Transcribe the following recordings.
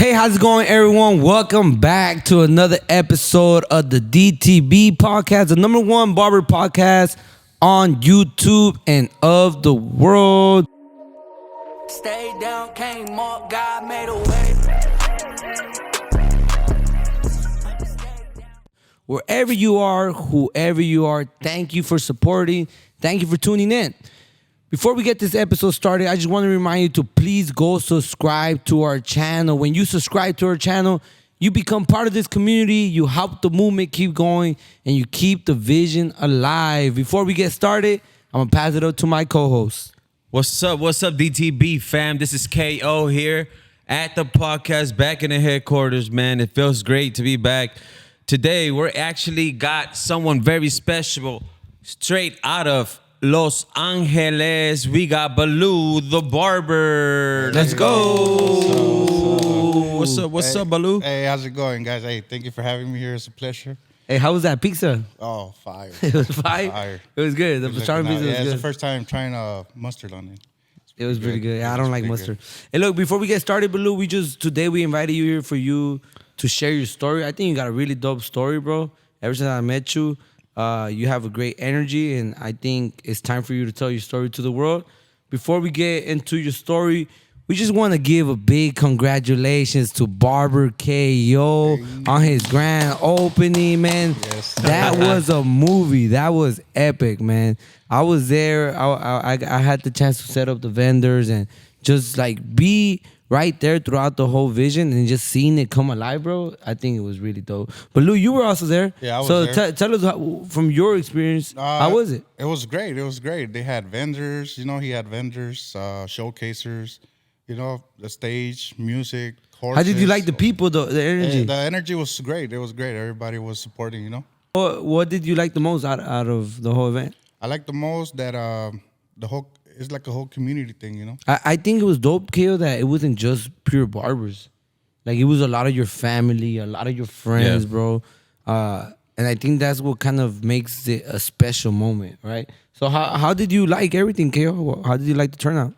Hey, how's it going, everyone? Welcome back to another episode of the DTB podcast, the number one barber podcast on YouTube and of the world. Stay down, came up, God made a way. Wherever you are, whoever you are, thank you for supporting. Thank you for tuning in. Before we get this episode started, I just want to remind you to please go subscribe to our channel. When you subscribe to our channel, you become part of this community, you help the movement keep going, and you keep the vision alive. Before we get started, I'm going to pass it up to my co-host. What's up, DTB fam? This is KO here at the podcast, back in the headquarters, man. It feels great to be back. Today, we're actually got someone very special straight out of Los Angeles. We got Baloo the Barber. Let's go. What's up, Baloo? Hey, how's it going, guys? Hey, thank you for having me here. It's a pleasure. Hey, how was that pizza? Oh, fire. It was fire? Fire. It was good. The pastrami pizza was it's good. the first time trying mustard on it. It was pretty good. Yeah, I It don't was like pretty mustard. good. Hey, look, before we get started, Baloo, today we invited you here for you to share your story. I think you got a really dope story, bro. Ever since I met you, you have a great energy, and I think it's time for you to tell your story to the world. Before we get into your story, we just want to give a big congratulations to Barber KO on his grand opening, man. Yes. That was a movie. That was epic, man. I was there. I had the chance to set up the vendors and just like be right there throughout the whole vision and just seeing it come alive, bro. I think it was really dope. But Lou, you were also there. Yeah, I was so there. Tell us from your experience, how was it? It was great. It was great. They had vendors. He had vendors, showcasers, the stage, music, horses. How did you like the people, the energy? The energy was great. It was great. Everybody was supporting, What did you like the most out of the whole event? I like the most that it's like a whole community thing, I think it was dope, KO, that it wasn't just pure barbers. Like, it was a lot of your family, a lot of your friends, Yeah. bro. And I think that's what kind of makes it a special moment, right? So how did you like everything, KO? How did you like the turnout?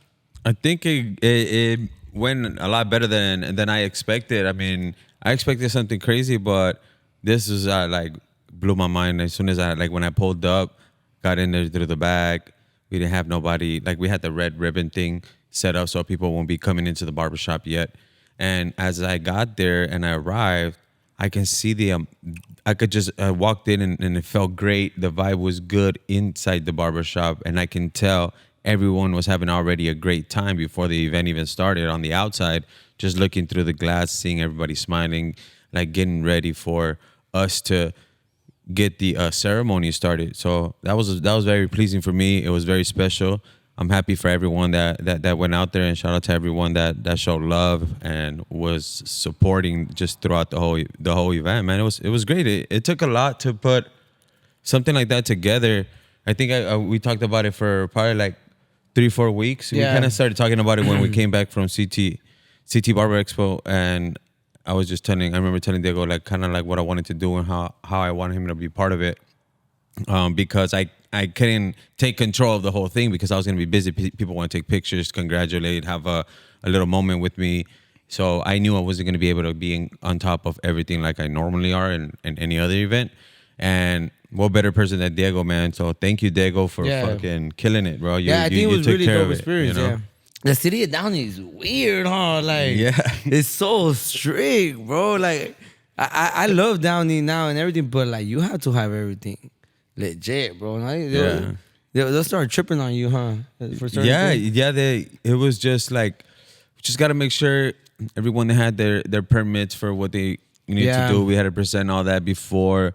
I think it went a lot better than I expected. I mean, I expected something crazy, but this was blew my mind as soon as when I pulled up, got in there through the back. We didn't have nobody, we had the red ribbon thing set up so people won't be coming into the barbershop yet. And as I got there and I arrived, I can see I walked in and it felt great. The vibe was good inside the barbershop, and I can tell everyone was having already a great time before the event even started on the outside, just looking through the glass, seeing everybody smiling, getting ready for us to get the ceremony started. So that was very pleasing for me. It was very special. I'm happy for everyone that went out there, and shout out to everyone that showed love and was supporting just throughout the whole event, man. It was great. It took a lot to put something like that together. I think we talked about it for probably 3-4 weeks. Yeah. We kind of started talking about it when we came back from CT Barber Expo, and I remember telling Diego what I wanted to do and how I wanted him to be part of it, because I couldn't take control of the whole thing because I was going to be busy. People want to take pictures, congratulate, have a little moment with me. So I knew I wasn't going to be able to be on top of everything like I normally are in any other event. And what better person than Diego, man? So thank you, Diego, for fucking killing it, bro. I think it was took really care dope of it, experience, you know? yeah. The city of Downey is weird, huh? Yeah. It's so strict, bro. I love Downey now and everything, but you have to have everything legit, bro. They'll start tripping on you, huh? For certain things. It was just we just got to make sure everyone had their permits for what they need to do. We had to present all that before.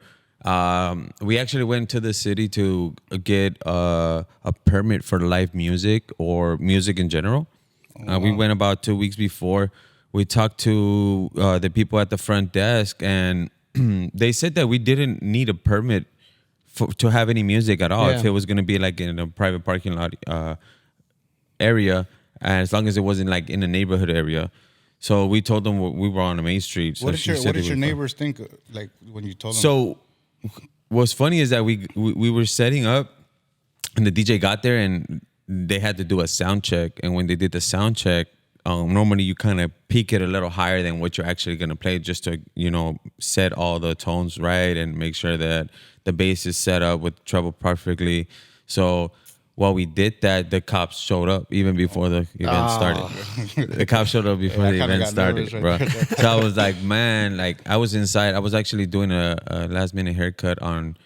We actually went to the city to get a permit for live music or music in general. We went about 2 weeks before. We talked to the people at the front desk, and they said that we didn't need a permit to have any music at all. Yeah. If it was going to be in a private parking lot area, and as long as it wasn't in a neighborhood area. So we told them we were on a main street. So What did your neighbors think, when you told them? So what's funny is that we were setting up, and the DJ got there, and they had to do a sound check. And when they did the sound check, normally you kind of peak it a little higher than what you're actually going to play, just to, you know, set all the tones right and make sure that the bass is set up with treble perfectly. So while we did that, the cops showed up even before the event started. The cops showed up before the event started, bro. So I was like, man, like I was inside. I was actually doing a last minute haircut on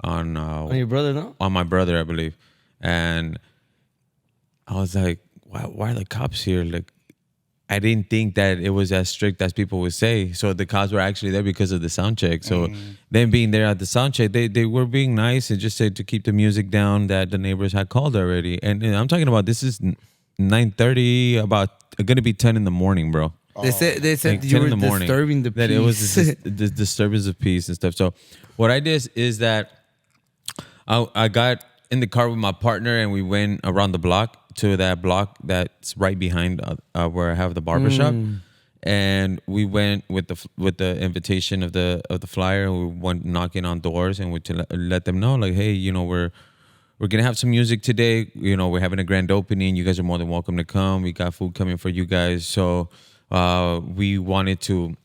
your brother, no? on my brother, I believe, and I was like, why are the cops here? Like, I didn't think that it was as strict as people would say. So the cops were actually there because of the sound check. So them being there at the sound check, they were being nice and just said to keep the music down that the neighbors had called already. And I'm talking about, this is 9:30, about going to be 10 in the morning, bro. They said Like you 10 were in the morning. disturbing the peace. That it was the disturbance of peace and stuff. So what I did is that I got in the car with my partner and we went around the block to that block that's right behind where I have the barbershop. And we went with the invitation of the flyer. We went knocking on doors and we to let them know, like, hey, you know, we're gonna have some music today. You know, we're having a grand opening. You guys are more than welcome to come. We got food coming for you guys. So we wanted to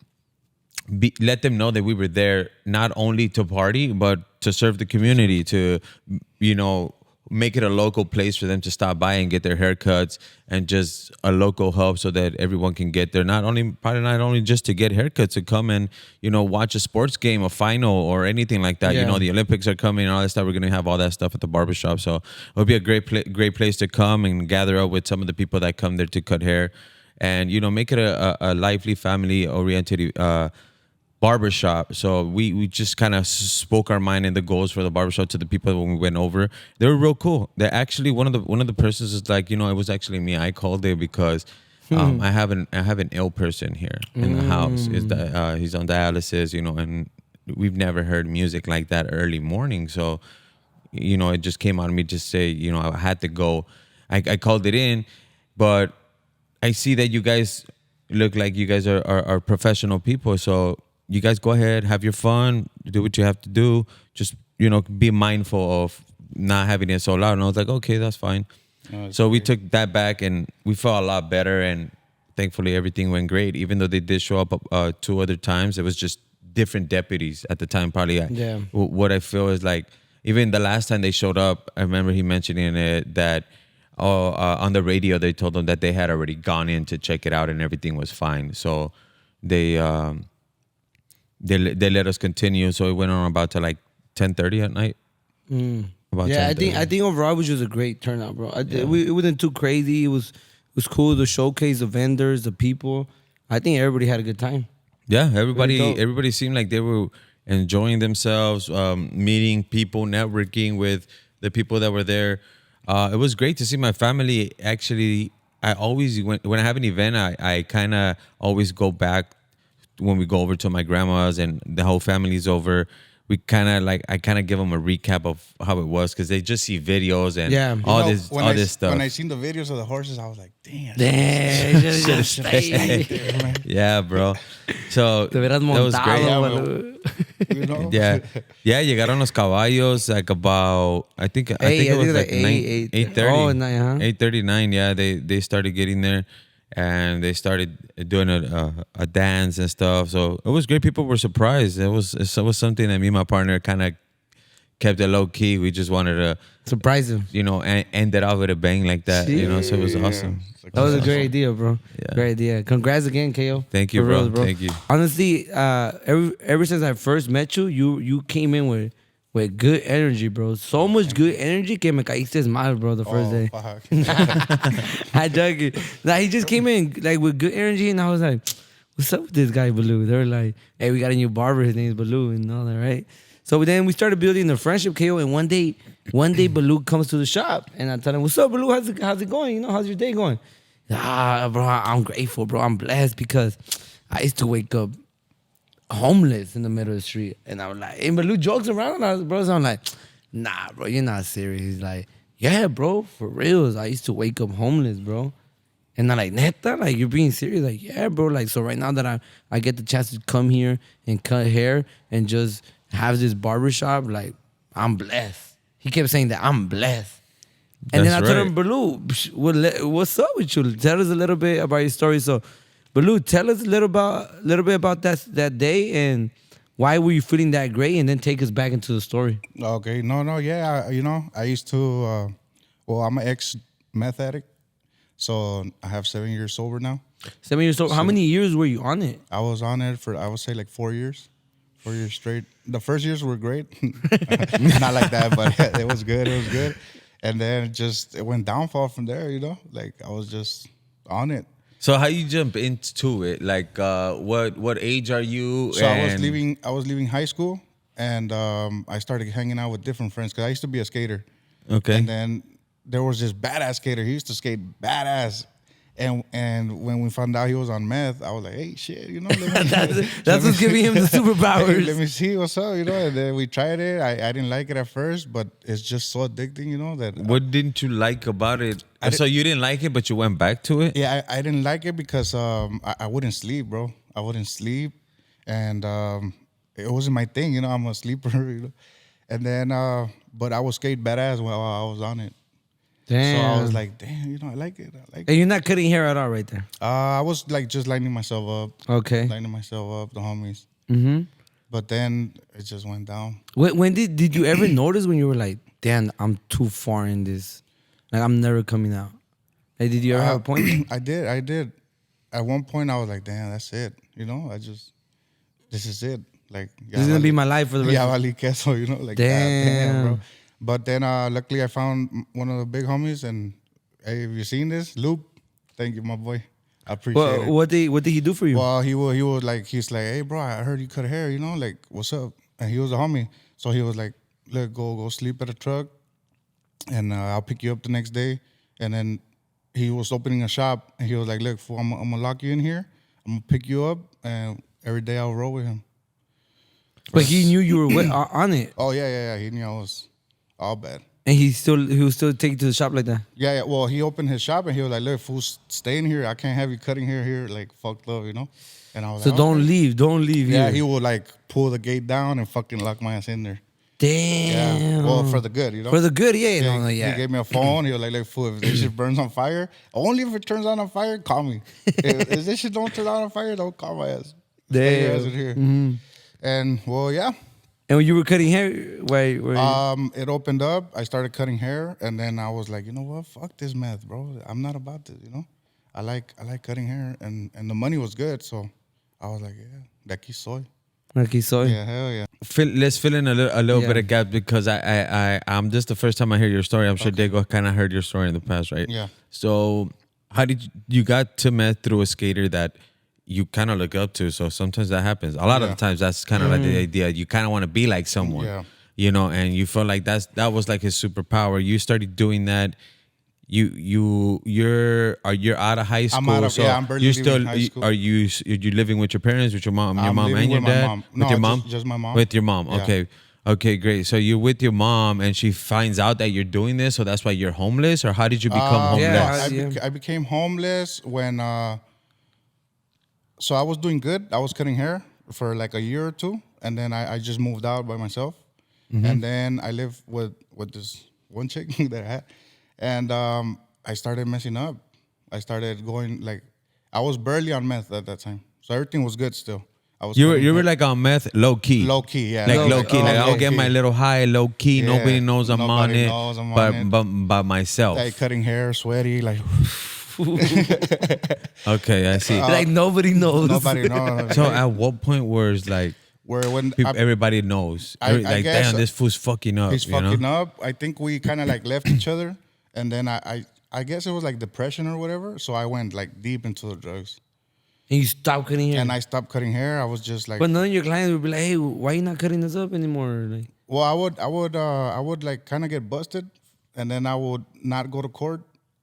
let them know that we were there not only to party but to serve the community, to, you know, make it a local place for them to stop by and get their haircuts, and just a local hub so that everyone can get there. Not only just to get haircuts, to come and, you know, watch a sports game, a final, or anything like that. Yeah. You know, the Olympics are coming and all that stuff. We're gonna have all that stuff at the barbershop. So it'll be a great place to come and gather up with some of the people that come there to cut hair, and, you know, make it a lively, family oriented barbershop. So we just kind of spoke our mind and the goals for the barbershop to the people when we went over. They were real cool. They actually, one of the persons is like, you know, it was actually me. I called it because I have an ill person here in the house. Is that he's on dialysis, you know, and we've never heard music like that early morning. So, you know, it just came out of me to say, you know, I had to go. I called it in, but I see that you guys look like you guys are professional people. So you guys go ahead, have your fun, do what you have to do. Just, you know, be mindful of not having it so loud. And I was like, okay, that's fine. So we took that back and we felt a lot better. And thankfully everything went great. Even though they did show up 2 other times, it was just different deputies at the time. Probably Yeah. What I feel is like, even the last time they showed up, I remember he mentioning it that on the radio they told them that they had already gone in to check it out and everything was fine. So they let us continue. So it went on about to like 10:30 at night. About Yeah, 10:30. I think overall it was just a great turnout, bro. It wasn't too crazy. It was cool to showcase the vendors, the people. I think everybody had a good time. Yeah, Very dope. everybody seemed like they were enjoying themselves, meeting people, networking with the people that were there. It was great to see my family. Actually, I always, when I have an event, I kind of always go back when we go over to my grandma's and the whole family's over. We kind of like, I kind of give them a recap of how it was, because they just see videos and all this stuff. When I seen the videos of the horses, I was like, damn. Just stay. There, man. Yeah, bro. So Te hubieras that was great. montado, Baloo. You know? Yeah, llegaron los caballos like about, I think it was like 8:30. Oh, 9, huh? 8:39. Yeah, they started getting there and they started doing a dance and stuff. So it was great. People were surprised. It was something that me and my partner kind of kept it low key. We just wanted to Surprise him. you know, and end it off with a bang like that. You know, so it was awesome. That was a great idea, bro. Yeah. Great idea. Congrats again, KO. Thank you, For bro. reals, Thank you. Honestly, ever since I first met you, you came in with good energy, bro. So much good energy que me caíste mal, bro, the first day. Fuck. I dug it. Like, he just came in like with good energy, and I was like, "What's up with this guy, Baloo?" They were like, "Hey, we got a new barber. His name's Baloo," and all that, right? So then we started building the friendship, KO. And one day, Baloo comes to the shop, and I tell him, "What's up, Baloo? How's it going? You know, how's your day going?" Bro, I'm grateful, bro. I'm blessed because I used to wake up homeless in the middle of the street. And I was like, and Baloo jokes around and I was, bro, so I'm like, nah, bro, you're not serious. He's like, yeah, bro, for real. I used to wake up homeless, bro. And I'm like, neta, like, you're being serious? Like, yeah, bro. Like, so right now that I get the chance to come here and cut hair and just have this barbershop, like, I'm blessed. He kept saying that I'm blessed. And then I That's told him, right. Baloo, what's up with you? Tell us a little bit about your story. So, Baloo, tell us a little bit about that day and why were you feeling that great, and then take us back into the story. Okay, no, yeah, I used to. Well, I'm an ex meth addict, so I have 7 years sober now. 7 years old. How many years were you on it? I was on it for, I would say, like 4 years. 4 years straight. The first years were great. Not like that, but it was good. It was good. And then it went downfall from there, Like I was just on it. So how you jump into it? Like, what age are you? So I was leaving high school, and I started hanging out with different friends because I used to be a skater. Okay. And then there was this badass skater. He used to skate badass. And when we found out he was on meth, I was like, hey, shit, That's what's giving him the superpowers. Hey, let me see what's up, And then we tried it. I didn't like it at first, but it's just so addicting, that. What didn't you like about it? I So you didn't like it, but you went back to it? Yeah, I didn't like it because I wouldn't sleep, bro. I wouldn't sleep, and it wasn't my thing, I'm a sleeper, And then, but I would skate badass while I was on it. Damn. So I was like, damn, I like it. And you're not cutting hair at all right there. I was like just lining myself up. Okay. Lining myself up, the homies. Mm-hmm. But then it just went down. When did you ever notice when you were like, damn, I'm too far in this? Like, I'm never coming out. Like, did you ever have a point? I did. At one point, I was like, damn, that's it. This is it. Like, This is going to be my life for the rest yeah, of vale queso, like, Damn. bro. But then, luckily, I found one of the big homies, and hey, have you seen this? Luke, thank you, my boy. I appreciate it. What did he do for you? Well, he's like, hey, bro, I heard you cut hair, like, what's up? And he was a homie. So he was like, look, go sleep at a truck, and I'll pick you up the next day. And then he was opening a shop, and he was like, look, fool, I'm going to lock you in here. I'm going to pick you up, and every day I'll roll with him. But he knew you were on it. Oh, yeah. He knew I was all bad. And he would still take you to the shop like that? Yeah. Well, he opened his shop, and he was like, look, fool, stay in here. I can't have you cutting hair here, like, fucked up, And I was So like, don't okay. leave Yeah, here. he would, like, pull the gate down and fucking lock my ass in there. Damn. Yeah. Well, for the good, For the good, yeah. Yeah, No, yeah. He gave me a phone. He was like, look, fool, if this shit burns on fire, only if it turns on fire, call me. If this shit don't turn on fire, don't call my ass. Stay your ass in here. Mm-hmm. And, well, yeah. And when you were cutting hair, where It opened up. I started cutting hair, and then I was like, you know what? Fuck this meth, bro. I'm not about this, I like cutting hair, and the money was good, so I was like, yeah, de aquí soy. Like soy. Yeah, hell yeah. Let's fill in a little Yeah. bit of gap because I'm just the first time I hear your story. I'm sure Diego kind of heard your story in the past, right? Yeah. So how did you got to meth through a skater that you kind of look up to? So sometimes that happens. A lot of the times that's kind of like the idea. You kind of want to be like someone, Yeah. and you feel like that was like his superpower. You started doing that. You're out of high school. I'm barely you're leaving still high school. are you living with your parents, with your mom, I'm living and your with my dad, mom. with No, your mom, just my mom. with your mom. Yeah. Okay, great. So you're with your mom, and she finds out that you're doing this, so that's why you're homeless, or how did you become homeless? Yeah. I became homeless when. So I was doing good. I was cutting hair for like a year or two, and then I just moved out by myself, and then I lived with this one chick that I had, and I started messing up. I started going like I was barely on meth at that time, so everything was good still. I was You cutting were hair. like on meth, low key. Low key, yeah. Like low key. Like I'll get my little high, low key. Yeah, Nobody knows I'm on nobody it, knows I'm on it. but by myself. Like cutting hair, sweaty, like Okay, I see. like nobody knows. nobody knows. So at what point where it's like Where when everybody knows, I like guess damn, this fool's fucking up. he's you know? fucking up. I think we kind of like left each other, and then I guess it was like depression or whatever. So I went like deep into the drugs, And you stop cutting hair. and I stopped cutting hair. I was just like, But none of your clients would be like, hey, why you not cutting this up anymore? Like, well, I would like kind of get busted, and then I would not go to court,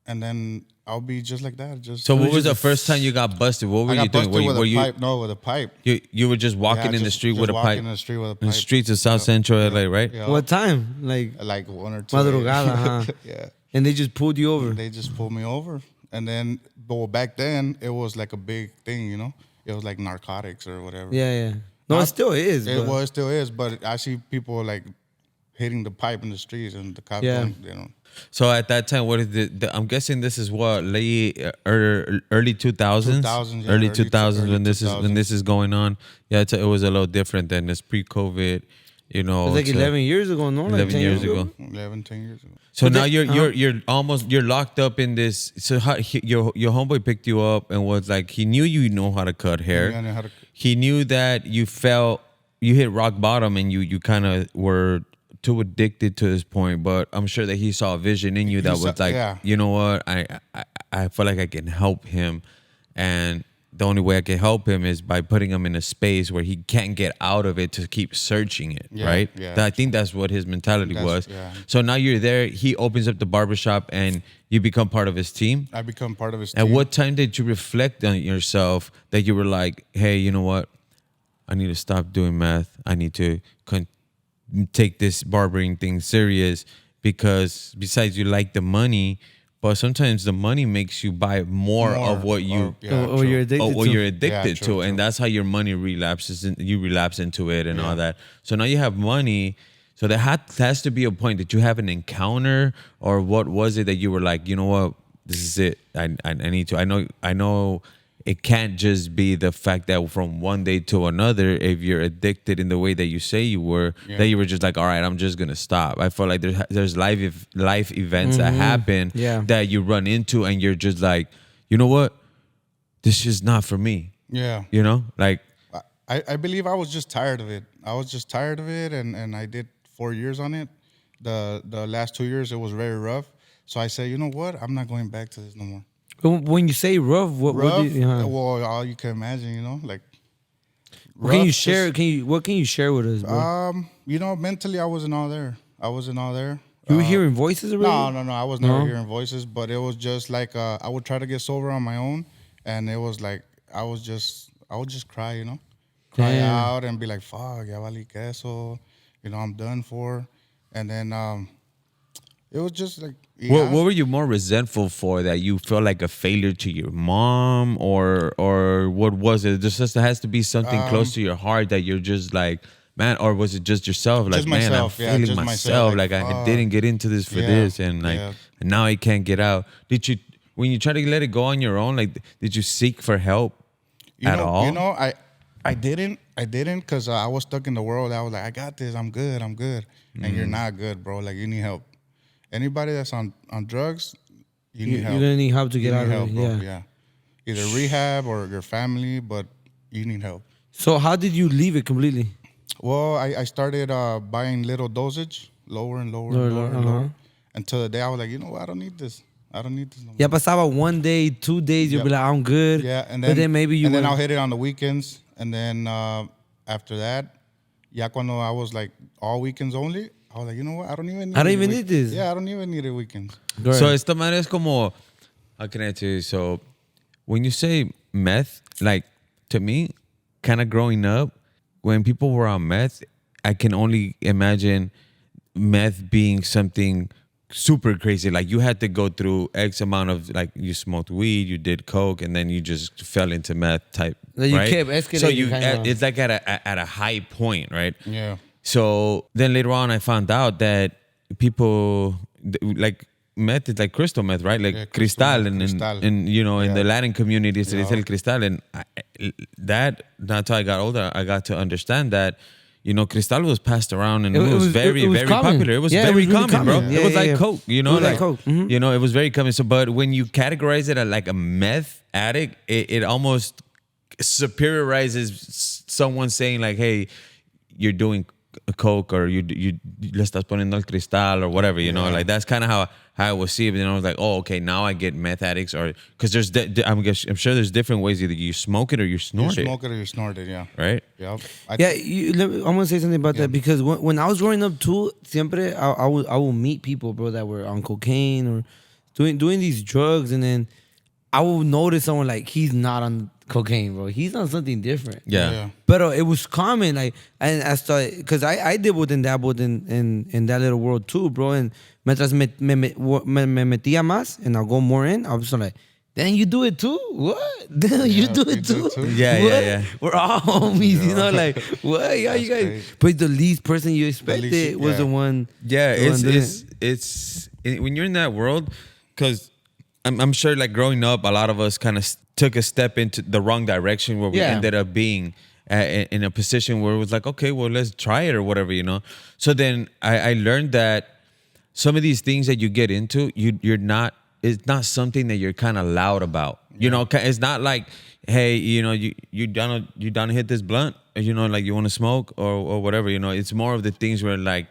and then I'll be just like that. Just So what was the first time you got busted? What were I you got doing? busted with Were a you pipe. No, with a pipe. you were just walking Yeah, in the just- street just with a walking pipe? in the street with a In the pipe. streets of South Central LA, right? Yeah. what time? Like, 1 or 2. madrugada, huh? Yeah. And they just pulled you over. They just pulled me over, and then, but back then it was like a big thing, It was like narcotics or whatever. Yeah. No, it still is. It but- still is, but I see people like hitting the pipe in the streets, and the cops Yeah. don't, you know. So at that time, what is I'm guessing this is what late early 2000s, 2000s, yeah, early early 2000s when this is 2000s. going on. Yeah, it was a little different than this pre-COVID. You know, It's like to 11 years ago, no? Like 11 10 years ago. 10 years ago. So But now they- you're locked up in this. So your homeboy picked you up and was like, he knew you know how to cut hair. Yeah, I know how to- He knew that you hit rock bottom and you kind of were too addicted to this point. But I'm sure that he saw a vision in you that was like, yeah. you know what, I feel like I can help him, and the only way I can help him is by putting him in a space where he can't get out of it to keep searching it, Yeah, right? yeah. I think that's what his mentality was. Yeah. So now you're there. He opens up the barbershop and you become part of his team. I become part of his At team. what time did you reflect on yourself that you were like, hey, you know what? I need to stop doing meth. I need to take this barbering thing serious, because besides you like the money, but sometimes the money makes you buy more of what you or you're addicted or to. you're addicted Yeah, true, to, and true. that's how your money relapses, and you relapse into it and all that. So now you have money. So there has to be a point that you have an encounter, or what was it that you were like, you know what, this is it. I need to. I know. It can't just be the fact that from one day to another, if you're addicted in the way that you say you were, that you were just like, all right, I'm just gonna stop. I feel like there's life events that happen that you run into, and you're just like, you know what, this is not for me. Yeah. You know, like I believe I was just tired of it. I was just tired of it, and I did 4 years on it. The last 2 years, it was very rough. So I said, you know what, I'm not going back to this no more. When you say rough, what Rough, do you, well, all you can imagine, you know, like. what can you rough, share? What can you share with us, bro? You know, mentally, I wasn't all there. You were hearing voices already? No. I was never No? hearing voices, but it was just like I would try to get sober on my own, and it was like I would just cry, you know, cry Damn. out and be like, "Fuck, ya valí queso," you know, I'm done for, and then it was just like. what were you more resentful for? That you felt like a failure to your mom, or what was it? There has to be something close to your heart that you're just like, man, or was it just yourself? Like, Just man, myself, I'm yeah, feeling just myself. myself, Like, like, I fuck. didn't get into this for Yeah, this, and like yeah. now I can't get out. Did you, when you try to let it go on your own, like, did you seek for help at all? You know, I didn't because I was stuck in the world. I was like, I got this, I'm good, and you're not good, bro. Like, you need help. Anybody that's on drugs, you need help. You're gonna need help to You get out need of help, it. bro. Yeah. Either rehab or your family, but you need help. So how did you leave it completely? Well, I started buying little dosage, lower and lower, Lower, and lower, and uh-huh. lower, until the day I was like, you know what, I don't need this. No more. Ya pasaba 1 day, 2 days, you'll be Yep. like, I'm good. Yeah, and but then maybe you and then went- I'll hit it on the weekends, and then after that, ya cuando I was like all weekends only, I was like, you know what, I don't even need this. Yeah, I don't even need it weekends. Go So ahead. esta manera es como, how can I tell you? So when you say meth, like, to me, kind of growing up, when people were on meth, I can only imagine meth being something super crazy. Like, you had to go through X amount of, like, you smoked weed, you did coke, and then you just fell into meth type. Like, you right? kept escalating So you, kinda. it's like at a high point, right? Yeah. So then later on, I found out that people like meth is like crystal meth, right? Like Yeah, cristal, and cristal. in you know, in the Yeah. Latin community, it's Yeah. el cristal, and that's how I got older. I got to understand that. You know, cristal was passed around, and it was very, it was very common. popular. It was Yeah, it very was really common, bro. common. Yeah, it was yeah, like yeah. coke, you know, It was like Coke. Mhm. You know, it was very common. So, but when you categorize it as like a meth addict, it almost superiorizes someone saying like, "Hey, you're doing coke, or you le estás poniendo el cristal, or whatever." You know, like that's kind of how I would see it. But then I was like, "Oh, okay, now I get meth addicts," or because there's I'm sure there's different ways. Either you smoke it or you You snort it, smoke it or you snort it, yeah. right? Yep. Yeah, I'm gonna say something about that because when I was growing up too, siempre I would meet people, bro, that were on cocaine or doing these drugs, and then I will notice someone like he's not on cocaine, bro. He's on something different. Yeah. But it was common, like, and I started because I dabbled and dabbled in that little world too, bro. And mientras me metía más, and I'll go more in, I was like, Then you do it too? What? Then you do we it do too? it too. Yeah, What? yeah, yeah. We're all homies, you know, like, what? Yeah, you That's guys. crazy. But the least person you expected least- was the yeah. one. Yeah, the one doing it's when you're in that world, because I'm sure like growing up, a lot of us kind of took a step into the wrong direction where we Yeah. ended up being in a position where it was like, okay, well, let's try it or whatever, you know. So then I learned that some of these things that you get into, you're not. It's not something that you're kind of loud about. You know, it's not like, hey, you know, you down to hit this blunt, or, you know, like you want to smoke or whatever. You know, it's more of the things where like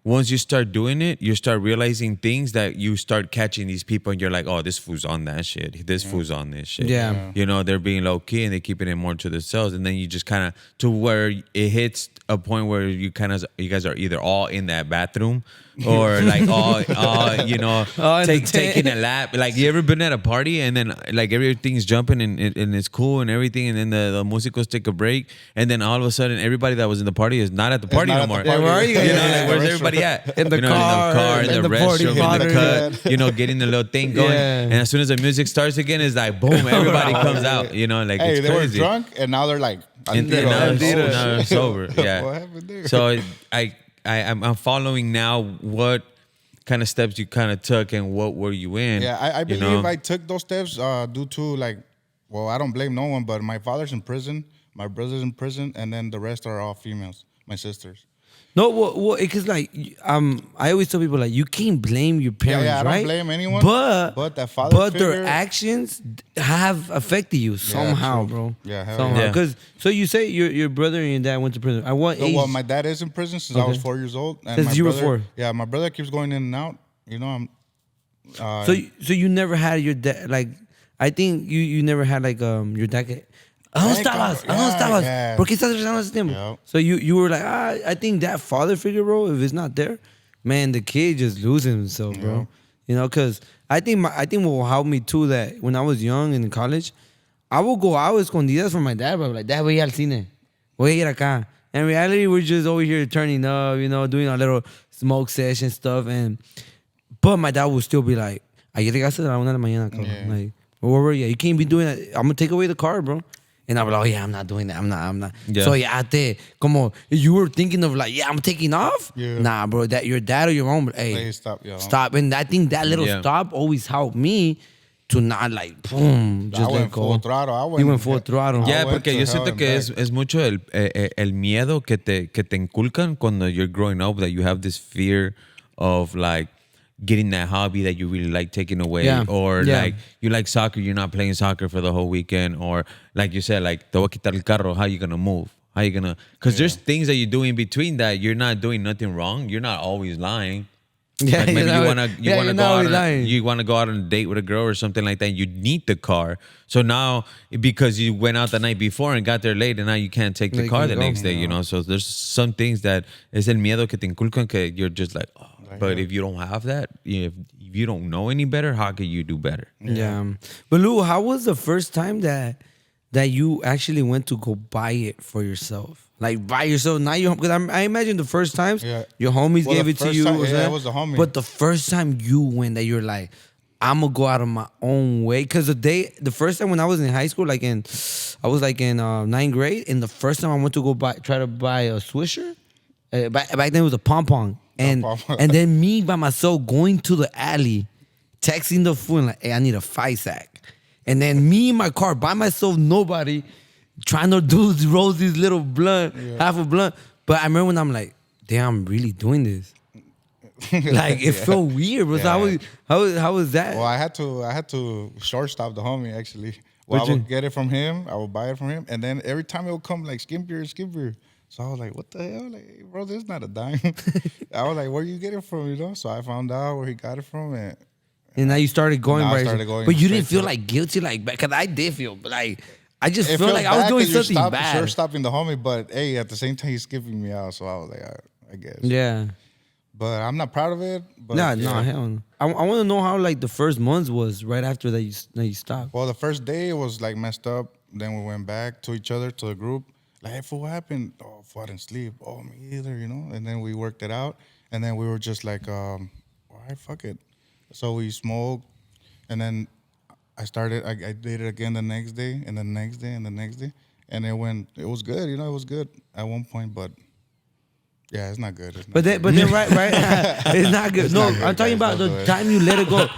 once you start doing it, you start realizing things that you start catching these people, and you're like, oh, this fool's on that shit. This fool's on this shit. Yeah. You know, they're being low key and they keeping it more to themselves, and then you just kind of to where it hits a point where you guys are either all in that bathroom or like all you know All in the tent. taking a lap. Like, you ever been at a party and then like everything's jumping and it's cool and everything, and then the musicos take a break, and then all of a sudden everybody that was in the party is not at the party not no at the more. party. Yeah, where are you guys? You know, Yeah, like, where's the everybody at? In the You know, car, in in the the party restroom, in the fodder. cut, you know, getting the little thing going. Yeah. And as soon as the music starts again, it's like boom, everybody comes out. You know, like Hey, it's they crazy. were drunk and now they're like, And "Al tiro." now Oh, it's shit. now it's sober. Yeah. What happened there? So I'm following now what kind of steps you kind of took and what were you in. Yeah, I you believe know? I took those steps due to like, well, I don't blame no one, but my father's in prison, my brother's in prison, and then the rest are all females, my sisters. No, well, because like, I always tell people like, you can't blame your parents, I don't right? blame anyone, but that father but their figure- actions have affected you somehow, true. bro. Yeah, hell somehow. yeah. Because so you say your brother and your dad went to prison. At what So, age? well, my dad is in prison since I was Okay. 4 years old. And Since my you were brother, 4? Yeah, my brother keeps going in and out. You know, I'm. So you never had your dad like. I think you never had like your dad. ¿A dónde estabas? ¿A dónde estabas? Yeah. ¿Por qué estás regresando ese tiempo? Yeah. So you were like, I think that father figure, bro, if it's not there, man, the kid just losing himself, bro. Yeah. You know, because I think what will help me too, that when I was young and in college, I would go out escondidas from my dad, bro. Like, dad, voy a ir al cine. Voy a ir acá. In reality, we're just over here turning up, you know, doing a little smoke session stuff. But my dad would still be like, ayer llegaste a la 1 de la mañana, cabrón. Yeah. Like, where were you? You can't be doing that. I'm going to take away the car, bro. And I'm like, oh, yeah, I'm not doing that. I'm not. Yeah. So, yeah, como, you were thinking of like, yeah, I'm taking off? Yeah. Nah, bro, that your dad or your mom, hey, Hey, stop, yo. stop. And I think that little Yeah. stop always helped me to not like, boom, I just let went go. full throttle. I You went full throttle. Yeah, I went porque to yo hell siento and que back. es mucho el miedo que te inculcan cuando you're growing up, that you have this fear of like getting that hobby that you really like taken away, Yeah. or Yeah. like you like soccer, you're not playing soccer for the whole weekend, or like you said, like te voy a quitar el carro, how you gonna move? How you gonna? Because there's things that you do in between that you're not doing nothing wrong. You're not always lying. Yeah, Like maybe you're you not- wanna yeah, you're go not out always on lying. you want to go out on a date with a girl or something like that. You need the car. So now because you went out the night before and got there late, and now you can't take Now the you car can't the go. next day. You know, so there's some things that es el miedo que te inculcan que you're just like, oh. But if you don't have that, if you don't know any better, how can you do better? Yeah. But Lou, how was the first time that you actually went to go buy it for yourself? Like by yourself, not your, because I imagine the first times Yeah. your homies Well, gave the it to first you. time- or yeah, something. it was the homie. But the first time you went, that you're like, I'm gonna go out of my own way. Cause the first time when I was in high school, I was like in 9th grade, and the first time I went to go try to buy a Swisher, back then it was a pom pom, and pom-pom. and then me by myself going to the alley, texting the fool like, hey, I need a 5-sack, and then me in my car by myself, nobody, trying to roll this little blunt, half a blunt. But I remember when I'm like, damn, I'm really doing this. Like it felt weird, bro. So how was that? Well, I had to shortstop the homie actually. Well, Would I you? would get it from him. I would buy it from him, and then every time it would come like skimpier. So I was like, "What the hell, like, hey, bro? This is not a dime." I was like, "Where you get it from?" You know. So I found out where he got it from, and And now you started going Now I by started yourself. going But you straight didn't feel to- like guilty, like, because I did feel like I just it felt feels like I was bad doing 'cause you're something bad. You're stopping the homie, but hey, at the same time, he's skipping me out. So I was like, I guess. Yeah. But I'm not proud of it. But Nah, yeah. no, hell no. I want to know how like the first months was right after that you stopped. Well, the first day it was like messed up. Then we went back to each other, to the group. Like, hey, fool, what happened? Oh, fool, I didn't sleep. Oh, me either, you know? And then we worked it out. And then we were just like, all right, fuck it. So we smoked. And then I did it again the next day, and the next day, and the next day, and it was good. You know, it was good at one point, but yeah, it's not good. It's not But then, right, it's not good. It's No, not good, I'm talking guys. about Don't the do it. time you let it go.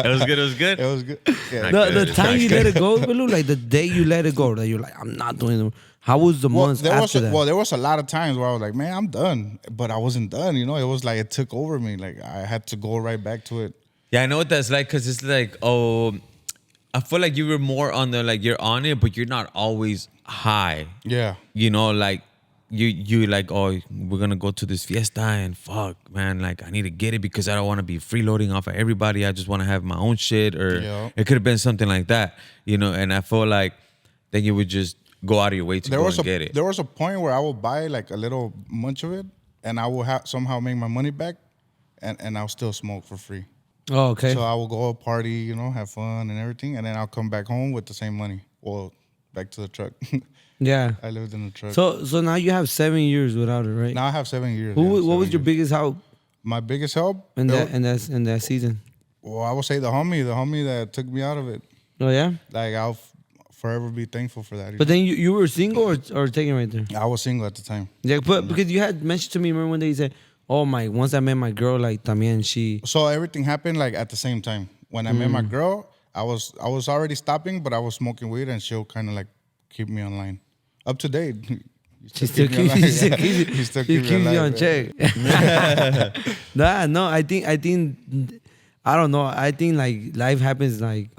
It was good. It was good. It was good. Yeah. The time you let it go, Baloo, like the day you let it go, that you're like, I'm not doing it. How was the months after that? There was a lot of times where I was like, man, I'm done, but I wasn't done. You know, it was like it took over me. Like I had to go right back to it. Yeah, I know what that's like because it's like, oh, I feel like you were more on the like you're on it, but you're not always high. Yeah. You know, like you like, oh, we're gonna go to this fiesta and fuck, man, like I need to get it because I don't want to be freeloading off of everybody. I just want to have my own shit, or Yeah. it could have been something like that, you know. And I feel like then you would just go out of your way to go and get it. There was a point where I would buy like a little munch of it, and I will somehow make my money back, and I'll still smoke for free. Oh, okay. So I will go party, you know, have fun and everything, and then I'll come back home with the same money. Well, back to the truck. Yeah. I lived in the truck. So now you have 7 years without it, right? Now I have 7 years. What yeah, was 7 your years. biggest help My biggest help? in that season? Well, I would say the homie that took me out of it. Oh yeah. Like I'll forever be thankful for that. you But know? then you were single or taken right there? I was single at the time. Yeah, but because you had mentioned to me, remember one day you said, "Oh my, once I met my girl, like también she." So everything happened like at the same time. When I met my girl, I was already stopping, but I was smoking weed, and she'll kind of like keep me online, up to date. She still keeps you on check. No, I think I don't know. I think like life happens like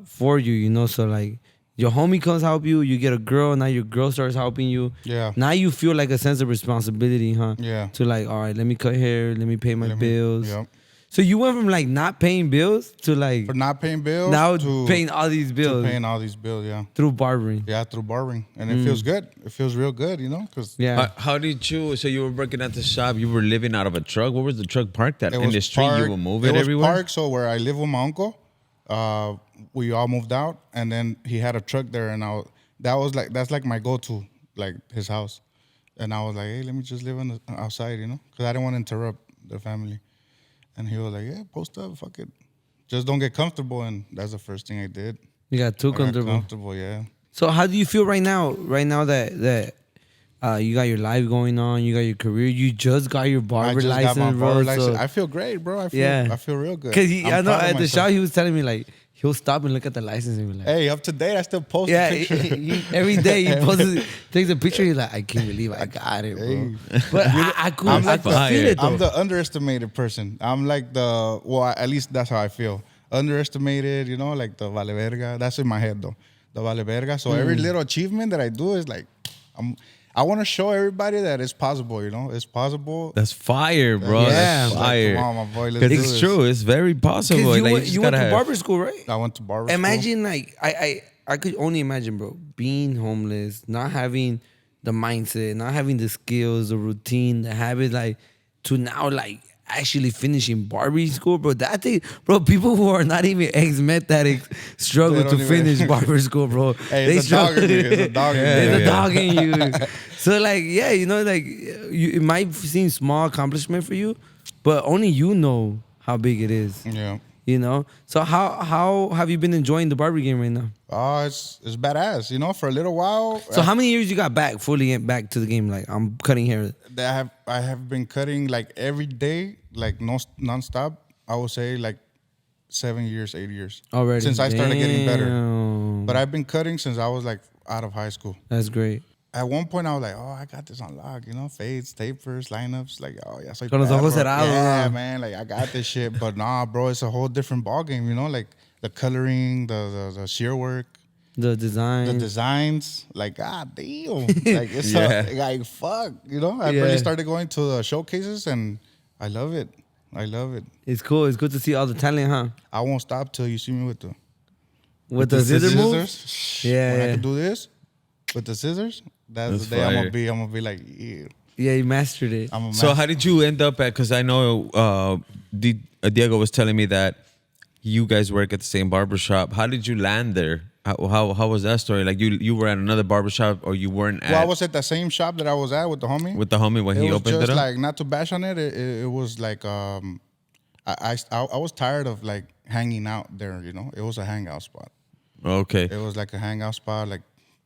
for you, you know. So like your homie comes help you, you get a girl, now your girl starts helping you. Yeah. Now you feel like a sense of responsibility, huh? Yeah. To like, all right, let me cut hair, let me pay my bills. Yep. So you went from like not paying bills to like For not paying bills now to paying all these to bills paying all these bills, yeah. through barbering. Yeah, through barbering. And it feels good. It feels real good, you know? Because Yeah. How did you? So you were working at the shop. You were living out of a truck. Where was the truck parked at? it In was the street. You would move it was everywhere. parked, so where I live with my uncle, we all moved out, and then he had a truck there, and that's like my go-to, like his house. And I was like, hey, let me just live outside, you know? Because I didn't want to interrupt the family. And he was like, yeah, post up, fuck it. Just don't get comfortable. And that's the first thing I did. You got too I got comfortable. comfortable, yeah. So how do you feel right now? Right now that you got your life going on, you got your career, you just got your barber I just license, got my bro. barber So, license. I feel great, bro. I feel real good. Cause I I'm know proud of at the myself. shop he was telling me like he'll stop and look at the license and be like, Hey, up to date, I still post yeah, a picture. every day he posts, takes a picture. He's like, I can't believe I got it, bro. Hey. But I could I'm I like could the- feel it though. I'm the underestimated person. I'm like at least that's how I feel. Underestimated, you know, like the vale verga. That's in my head though. The vale verga. So every little achievement that I do is like, I want to show everybody that it's possible, you know? It's possible. That's fire, bro. Yeah. That's Like, fire. come on, my boy, let's 'Cause do it's this. true. It's very possible. Cause Like, you just went gotta to have- barber school, right? I went to barber school. Imagine like I could only imagine, bro, being homeless, not having the mindset, not having the skills, the routine, the habit, like to now like actually finishing barbering school, bro. That thing, bro, people who are not even ex-med that struggle They to don't even- finish barber school, bro. Hey, it's a dog in you. It's a dog in you. It's a Yeah. dog in you. So like, yeah, you know, like it might seem small accomplishment for you, but only you know how big it is. Yeah. You know, so how have you been enjoying the barber game right now? Oh, it's badass, you know, for a little while. So how many years you got fully back to the game? Like I'm cutting hair. I have been cutting like every day, like nonstop. I would say like 7 years, 8 years Already. since I started getting better. Damn. But I've been cutting since I was like out of high school. That's great. At one point, I was like, oh, I got this on lock, you know, fades, tapers, lineups. Like, oh, yeah, soy Con los perro. ojos cerrados, Yeah, bro. man, like, I got this shit. But nah, bro, it's a whole different ballgame, you know, like the coloring, the shear work, The design. the designs. Like, god damn. Like, it's Yeah. like, fuck, you know? I Yeah. really started going to the showcases, and I love it. I love it. It's cool. It's good to see all the talent, huh? I won't stop till you see me with The scissor move. Yeah, When I yeah. can do this with the scissors, that's That's the day I'm fire. gonna be like, yeah. Yeah, you mastered it. I'm a So master. how did you end up at? Because I know Diego was telling me that you guys work at the same barbershop. How did you land there? How was that story? Like you were at another barbershop or you weren't at Well, I was at the same shop that I was at with the homie. with the homie when it he was opened just it up? like, not to bash on it, it was like I was tired of like hanging out there. You know, it was a hangout spot. Okay. It was like a hangout spot, like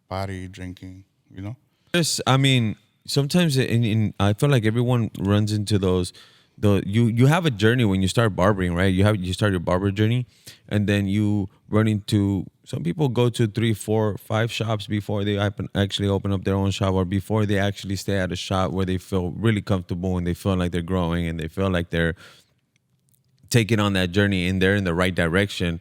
party, drinking. You know. Yes, I mean, sometimes I feel like everyone runs into those. You have a journey when you start barbering, right? You start your barber journey, and then you run into some people go to 3, 4, 5 shops before they actually open up their own shop, or before they actually stay at a shop where they feel really comfortable and they feel like they're growing and they feel like they're taking on that journey and they're in the right direction.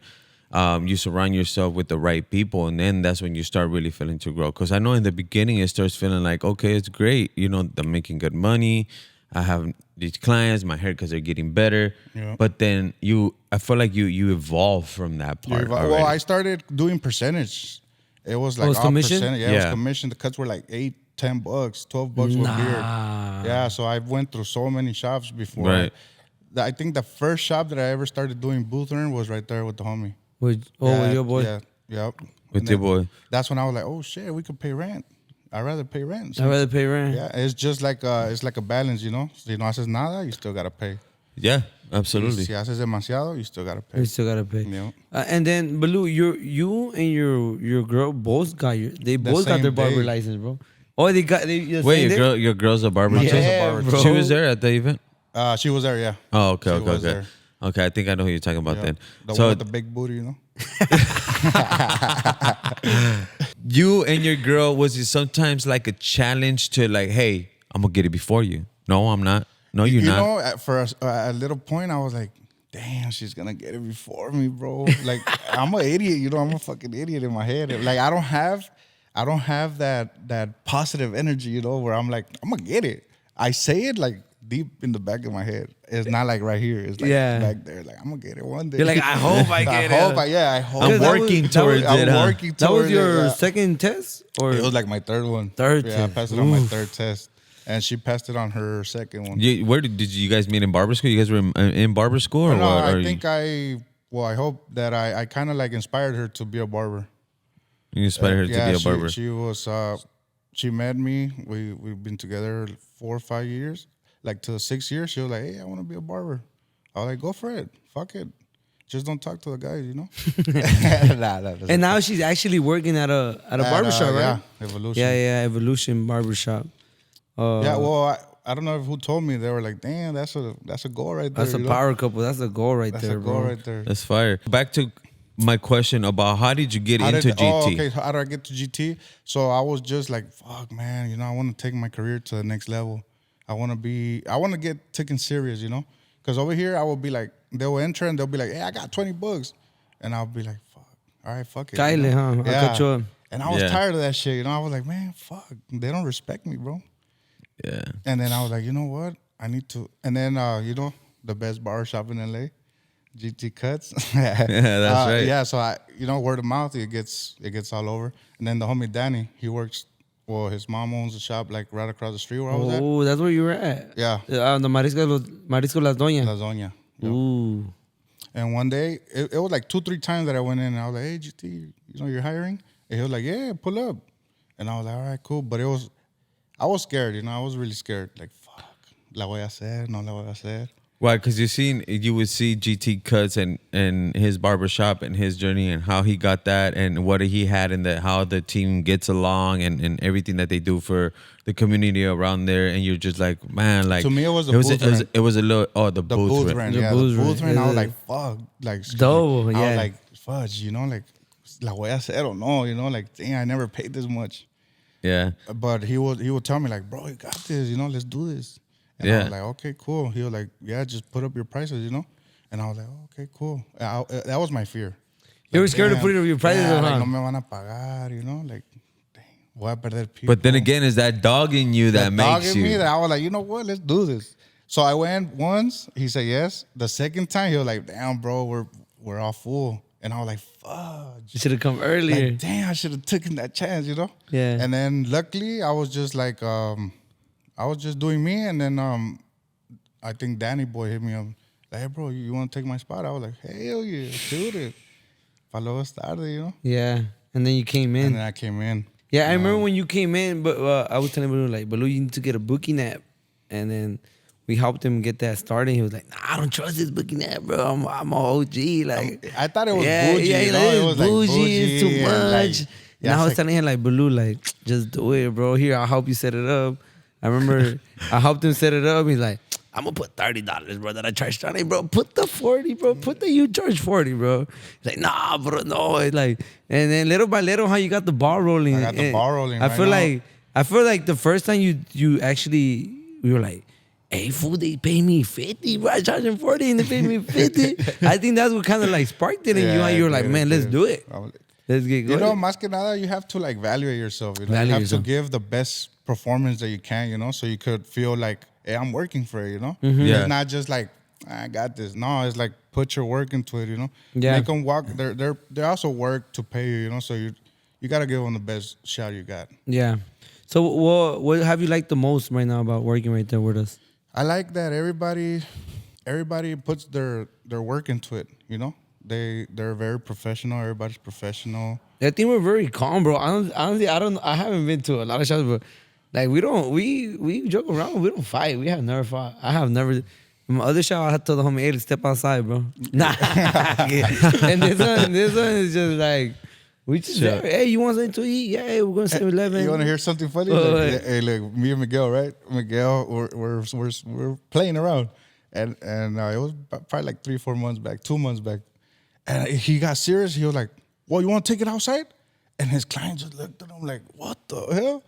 You surround yourself with the right people, and then that's when you start really feeling to grow. Because I know in the beginning it starts feeling like, okay, it's great, you know, I'm making good money, I have these clients, my haircuts are getting better. Yeah. But then I feel like you evolve from that part. Well, I started doing percentage. It was like Oh, it's all commission? percentage. Yeah, it Yeah. was commission. The cuts were like $8, $10, $12 with beard. Yeah, so I went through so many shops before. Right. I think the first shop that I ever started doing booth earn was right there with the homie. With your boy. Yeah, yep. With And your then boy. That's when I was like, oh shit, we could pay rent. I'd rather pay rent. So, I'd rather pay rent. yeah, it's just like it's like a balance, you know. So, haces nada, you still gotta pay. Yeah, absolutely. Si haces demasiado, you still gotta pay. You still gotta pay. Yeah. And then Baloo, you and your girl both got both got same their barber day. license, bro. Oh, they got the Wait, same day? your girl's a barber Yeah, too? bro. She was there at the event? She was there, yeah. Oh, okay, She okay, was okay. there. Okay, I think I know who you're talking about Yeah. then. The So one with the big booty, you know. you and your girl, was it sometimes like a challenge to like, hey, I'm gonna get it before you? No, I'm not. No, you're You not. know, for a little point, I was like, damn, she's gonna get it before me, bro. Like, I'm an idiot, you know. I'm a fucking idiot in my head. Like, I don't have that positive energy, you know, where I'm like, I'm gonna get it. I say it like deep in the back of my head. It's not like right here. It's like Yeah. back there. Like, I'm gonna get it one day. You're like, I hope I get it. I hope. I hope. I'm Because that working was- towards that was- it. I'm huh? working That was towards your it, yeah. second test, or It was like my third one. Third Yeah, I test. passed it on my Oof. third test, and she passed it on her second one. Where did you guys meet in barber school? You guys were in barber school, or No, what? I Or think I hope that I kind of like inspired her to be a barber. you inspired her to be a barber. She was she met me. We've been together 4 or 5 years. Like to the 6th year, she was like, "Hey, I want to be a barber." I was like, "Go for it. Fuck it. Just don't talk to the guys, you know." and now she's actually working at a barbershop, right? Yeah, Evolution. Yeah, Evolution Barbershop. Yeah, well, I don't know who told me. They were like, "Damn, that's a goal right there." That's a you know? power couple. That's a goal right That's there, a goal bro. right there. That's fire. Back to my question about how did you get into GT? Oh, okay. How did I get to GT? So I was just like, fuck, man. You know, I want to take my career to the next level. I want to get taken serious, you know? Because over here, I will be like, they will enter and they'll be like, hey, I got $20. And I'll be like, fuck. All right, fuck it. Kyle, you know? huh? I'll cut you up. And I was Yeah. tired of that shit, you know? I was like, man, fuck. They don't respect me, bro. Yeah. And then I was like, you know what? I need to. And then, you know, the best barbershop in LA, GT Cuts. Yeah, that's right. Yeah, so word of mouth, it gets all over. And then the homie Danny, he works. Well, his mom owns a shop like right across the street where I was at. Oh, that's where you were at. Yeah, The Marisco Las Doñas. La Doña. Yep. Ooh. And one day, it was like 2-3 times that I went in and I was like, hey, GT, you know, you're hiring? And he was like, yeah, pull up. And I was like, all right, cool. But I was scared, you know, I was really scared. Like, fuck, la voy a hacer, no la voy a hacer. Why? Because you would see GT Cuts and his barbershop and his journey and how he got that and what he had and how the team gets along and everything that they do for the community around there. And you're just like, man, like To me, it was the booth rent. it was a little the booth rent. rent. The Yeah, booth the booth rent. rent. I was Yeah. like, fuck. Like, Dope, I yeah. was like, fudge, you know, like, la voy a hacer or no, you know, like, dang, I never paid this much. Yeah. But he would tell me like, bro, you got this, you know, let's do this. And I Yeah. was like, okay, cool. He was like, yeah, just put up your prices, you know. And I was like, oh, okay, cool. That was my fear. You were Like, scared to damn, put it up your prices, yeah, huh? like, no me van a pagar, you know, like, dang, voy a perder people. But then again, it's that dog in you that dog makes in me you. that I was like, you know what, let's do this. So I went once. He said yes. The second time, he was like, damn, bro, we're all full. And I was like, fuck. You should have come earlier. Like, damn, I should have taken that chance, you know? Yeah. And then luckily, I was just like, I was just doing me. And then I think Danny boy hit me up. Like, hey, bro, you want to take my spot? I was like, hell yeah, shoot it. Follow us started, you know? Yeah. And then you came in. And then I came in. Yeah, I remember when you came in, but I was telling Baloo, like, Baloo, you need to get a booking app. And then we helped him get that started. He was like, nah, I don't trust this booking app, bro. I'm a OG. Like, I thought it was yeah, bougie. yeah, you like, know? it's It was like bougie, it's too bougie much. and, like, And yeah, I was it's like, telling him like, Baloo, like, just do it, bro. Here, I'll help you set it up. I remember I helped him set it up. He's like, I'm gonna put $30, bro. That I charged Johnny, bro. Put the 40, bro. Put the you charge 40, bro. He's like, nah, bro, no. It's like, and then little by little, how you got the ball rolling. I got the And ball rolling I right feel now. I feel like the first time you actually we were like, hey, fool, they pay me 50, bro. I charge them 40 and they pay me 50. I think that's what kind of like sparked it in you. And you were like, man, let's do it. Let's get going. You know, más que nada, you have to like value yourself. You know? Value You have yourself. to give the best performance that you can, you know, so you could feel like, hey, I'm working for it, you know? Yeah. It's not just like, I got this. No, it's like put your work into it, you know? Yeah. Make them walk. They also work to pay you, you know? So you got to give them the best shot you got. Yeah. So what have you liked the most right now about working right there with us? I like that everybody puts their work into it, you know? They're very professional. Everybody's professional. I think we're very calm, bro. Honestly, I haven't been to a lot of shops, but like we joke around. We don't fight. We have never fought. I have never. In my other shop, I had told the homie, hey, to step outside, bro. Nah. And this one is just like, we just, Sure. hey, you want something to eat? Yeah, hey, we're going to 7-Eleven. You want to hear something funny? Oh, Like, yeah. hey, look, me and Miguel, right? Miguel, we're playing around, and it was probably like 3-4 months back, 2 months back, and he got serious. He was like, "Well, you want to take it outside?" And his client just looked at him like, "What the hell?"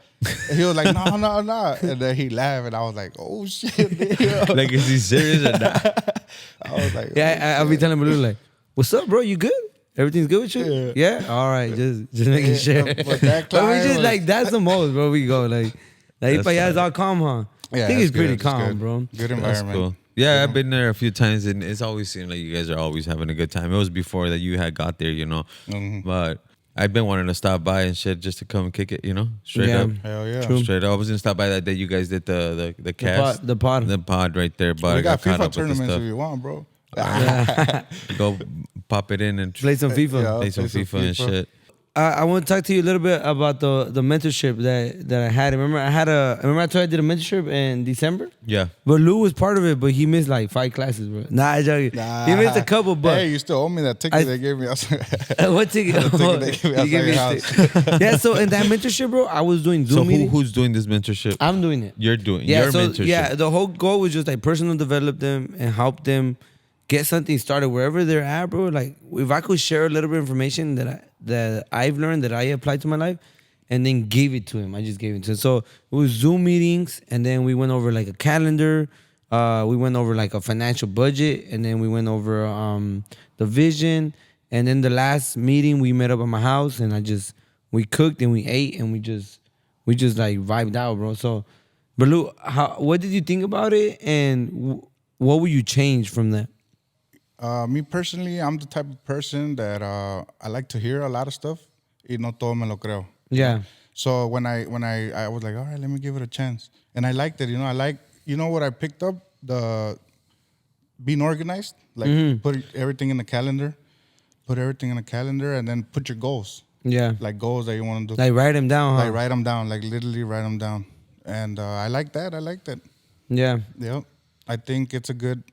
And he was like, "No, no, no." And then he laughed, and I was like, "Oh shit!" Nigga. Like, is he serious or not? I was like, Yeah, I'll be telling Baloo like, what's up, bro? You good? Everything's good with you? Yeah. All right. Just making sure. but that But we client just was- like that's the most, bro. We go like That's if I fine. all calm, huh? Yeah, I think that's it's pretty good, that's calm, good. bro. Good That's environment. cool. Yeah, I've been there a few times, and it's always seemed like you guys are always having a good time. It was before that you had got there, you know. But I've been wanting to stop by and shit just to come and kick it, you know, straight Yeah. up. Hell yeah. True. Straight up. I was gonna stop by that day you guys did the cast, The pod. the pod right there. But We I got got caught FIFA up with the tournaments if stuff. you want, bro. Go pop it in and Play some FIFA. Yeah. play some play some FIFA and FIFA. shit. I want to talk to you a little bit about the mentorship that I had. Remember I told you I did a mentorship in December? Yeah. But Lou was part of it, but he missed like 5 classes, bro. Nah, I'm joking. He missed a couple, but Hey, you still owe me that ticket I- they gave me. what ticket? The ticket they gave me You gave me outside a your ticket. Yeah, so in that mentorship, bro, I was doing Zoom So meetings. who's doing this mentorship? I'm doing it. You're doing Yeah, your so mentorship. yeah, the whole goal was just like personal develop them and help them get something started wherever they're at, bro. Like if I could share a little bit of information that I've learned that I applied to my life, and then gave it to him. I just gave it to him. So it was Zoom meetings, and then we went over like a calendar. We went over like a financial budget, and then we went over the vision. And then the last meeting we met up at my house, and we cooked and we ate and we just like vibed out, bro. So, Baloo, what did you think about it, and what would you change from that? Me personally, I'm the type of person that I like to hear a lot of stuff. Y no todo me lo creo. Yeah, So when I was like, all right, let me give it a chance, and I liked it. You know what I picked up, the being organized, like put everything in the calendar, and then put your goals, yeah, like goals that you want to do, like write them down, huh? like write them down, like literally write them down, and I like that. Yeah. Yep, I think it's a good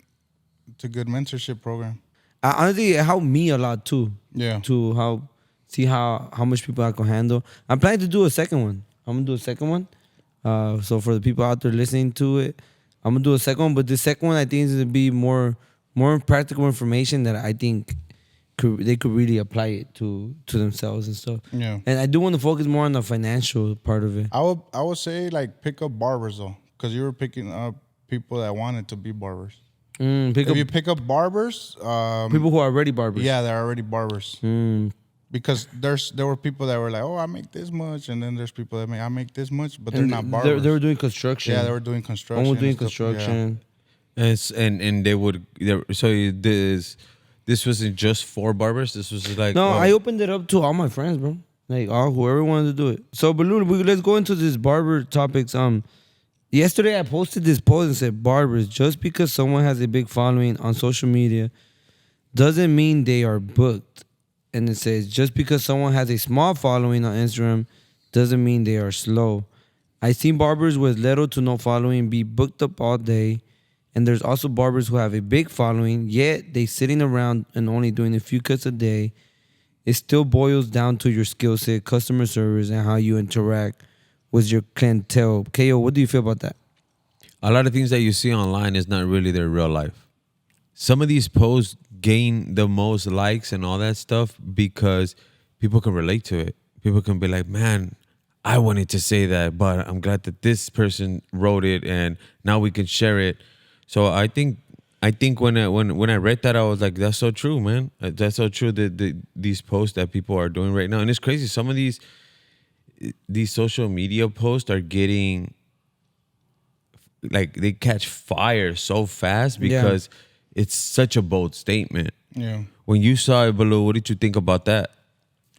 mentorship program. Honestly, it helped me a lot too. Yeah. To see how much people I can handle. I'm planning to do a second one. I'm gonna do a second one. So for the people out there listening to it, I'm gonna do a second one. But the second one I think is gonna be more practical information that I think they could really apply it to themselves and stuff. Yeah. And I do want to focus more on the financial part of it. I would say like pick up barbers though, because you were picking up people that wanted to be barbers. Pick If up you pick up barbers, people who are already barbers. yeah, they're already barbers. Because there were people that were like, oh, I make this much, and then there's people that I make this much, but they're And not barbers. They were doing construction. Yeah, they were doing construction. One was doing and stuff. Yeah. construction. And they would. So this wasn't just for barbers. This was like No, I opened it up to all my friends, bro. Like whoever wanted to do it. So, Baloo, let's go into this barber topics. Yesterday I posted this post and said, barbers, just because someone has a big following on social media doesn't mean they are booked. And it says, just because someone has a small following on Instagram doesn't mean they are slow. I've seen barbers with little to no following be booked up all day, And there's also barbers who have a big following, yet they sitting around and only doing a few cuts a day. It still boils down to your skill set, customer service, and how you interact with your clientele. KO, what do you feel about that? A lot of things that you see online is not really their real life. Some of these posts gain the most likes and all that stuff because people can relate to it. People can be like, man, I wanted to say that, but I'm glad that this person wrote it and now we can share it. So I think when I read that, I was like, that's so true, man. That's so true that these posts that people are doing right now. And it's crazy. Some of these social media posts are getting, like, they catch fire so fast because it's such a bold statement. Yeah. When you saw it, Balo, what did you think about that?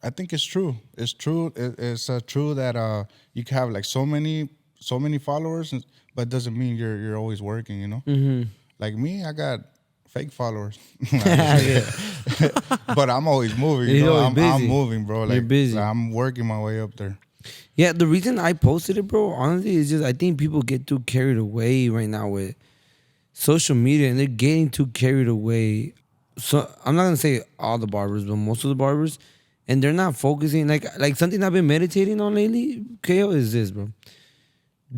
I think it's true. It's true. It's true that you can have like so many followers, but it doesn't mean you're always working. You know, like me, I got fake followers, but I'm always moving. You know, I'm moving, bro. Like, you're busy. Like, I'm working my way up there. Yeah, the reason I posted it, bro, honestly, is just I think people get too carried away right now with social media, and they're getting too carried away. So I'm not gonna say all the barbers, but most of the barbers. And they're not focusing, like something I've been meditating on lately, KO, is this, bro.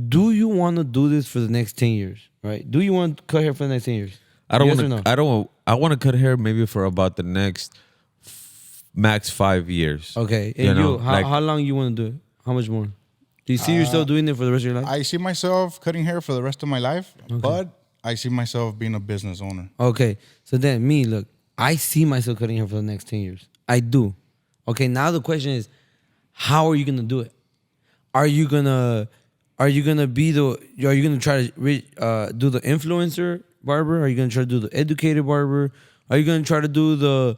Do you want to do this for the next 10 years, right? Do you want to cut hair for the next 10 years? I don't Yes want or to. no? I want to cut hair maybe for about the next max 5 years. Okay. And how long you want to do it? How much more? Do you see yourself doing it for the rest of your life? I see myself cutting hair for the rest of my life, but I see myself being a business owner. Okay. So then look, I see myself cutting hair for the next 10 years. I do. Okay, now the question is, how are you gonna do it? Are you gonna try to do the influencer barber? Are you gonna try to do the educated barber? Are you gonna try to do the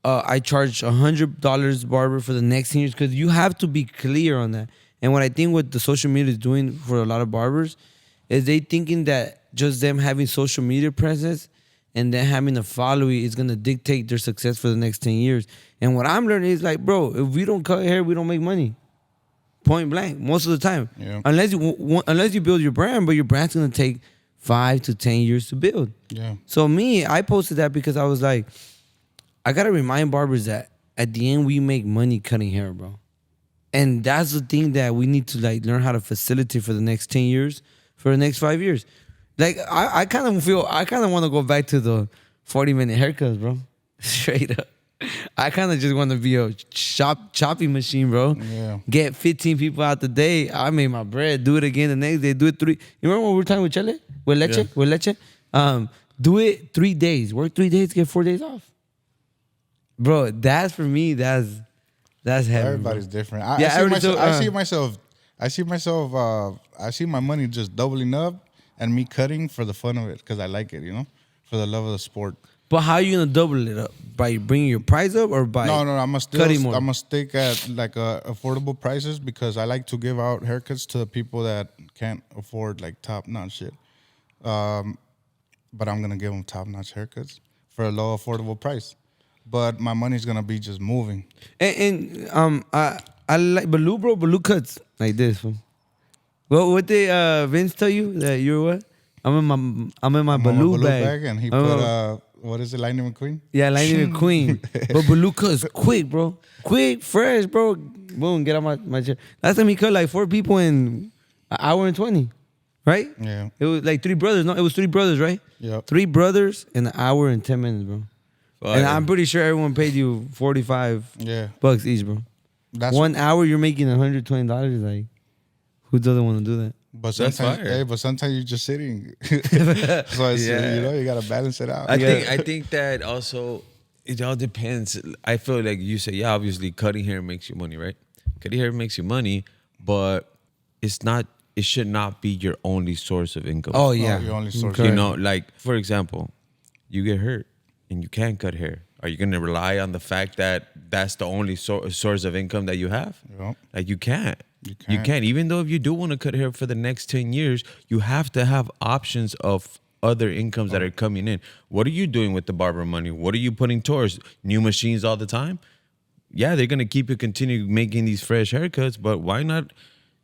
I charge $100 barber for the next 10 years? Because you have to be clear on that. And what I think what the social media is doing for a lot of barbers is they thinking that just them having social media presence and then having a following is gonna dictate their success for the next 10 years. And what I'm learning is like, bro, if we don't cut hair, we don't make money. Point blank, most of the time. Yeah. Unless you build your brand, but your brand's gonna take 5 to 10 years to build. Yeah. So I posted that because I was like, I gotta remind barbers that at the end we make money cutting hair, bro. And that's the thing that we need to like learn how to facilitate for the next 10 years, for the next 5 years. Like I kind of want to go back to the 40-minute haircuts, bro. Straight up. I kind of just want to be a chopping machine, bro. Yeah. Get 15 people out the day. I made my bread. Do it again the next day. Do it 3. You remember when we were talking with Chele? With Leche? Yeah. With Leche? Do it 3 days. Work 3 days, get 4 days off. Bro, that's for me, that's heavy. Everybody's bro. different. I see my money just doubling up and me cutting for the fun of it because I like it, you know, for the love of the sport. But how are you gonna double it up? By bringing your price up or by No, I'm cutting more? gonna stick at like affordable prices because I like to give out haircuts to the people that can't afford like top notch shit. But I'm gonna give them top notch haircuts for a low affordable price. But my money's gonna be just moving. And I like Baloo, bro. Baloo cuts like this. Fool. Well, what did Vince tell you that you're what? I'm in my Baloo bag. And he put what is it, Lightning McQueen? Yeah, Lightning McQueen. But Baloo cuts quick, bro. Quick, fresh, bro. Boom, get out my chair. Last time he cut like 4 people in an hour and 20, right? Yeah. It was like 3 brothers. No, it was 3 brothers, right? Yep. 3 brothers in an hour and 10 minutes, bro. Fire. And I'm pretty sure everyone paid you $45 bucks each, bro. That's 1 hour you're making $120. Like, who doesn't want to do that? But That's sometimes, fire. but sometimes you're just sitting. So it's, you know, you gotta balance it out. I think that also it all depends. I feel like you say, yeah, obviously cutting hair makes you money, right? Cutting hair makes you money, but it's not. It should not be your only source of income. Oh yeah, your only source. Correct. You know, like for example, you get hurt and you can't cut hair. Are you gonna rely on the fact that that's the only source of income that you have? Yep. Like you can't. You can't. Even though if you do want to cut hair for the next 10 years, you have to have options of other incomes that are coming in. What are you doing with the barber money? What are you putting towards? New machines all the time? Yeah, they're gonna continue making these fresh haircuts, but why not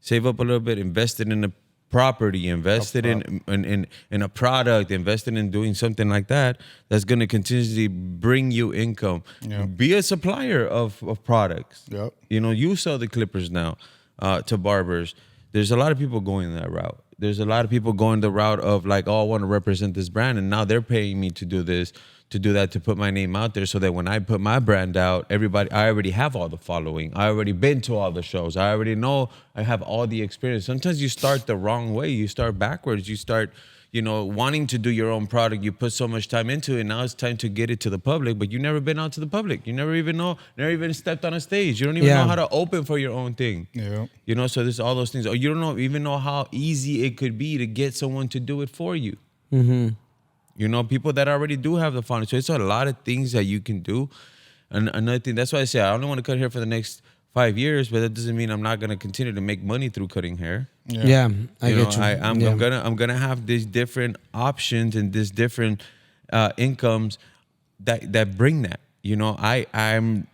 save up a little bit, invest it in property, invested in a product, invested in doing something like that, that's going to continuously bring you income. Yep. Be a supplier of products. Yep. You sell the clippers now to barbers. There's a lot of people going that route. There's a lot of people going the route of like, oh, I want to represent this brand, and now they're paying me to do this, to do that, to put my name out there, so that when I put my brand out, I already have all the following. I already been to all the shows. I already know I have all the experience. Sometimes you start the wrong way. You start backwards. You start, wanting to do your own product. You put so much time into it. Now it's time to get it to the public, but you never been out to the public. You never even stepped on a stage. You don't even know how to open for your own thing. Yeah. So there's all those things. Or you don't even know how easy it could be to get someone to do it for you. People that already do have the following. So it's a lot of things that you can do. And another thing, that's why I say I only want to cut hair for the next 5 years, but that doesn't mean I'm not gonna continue to make money through cutting hair. Yeah, I get you. I'm gonna have these different options and these different incomes that bring that. I'm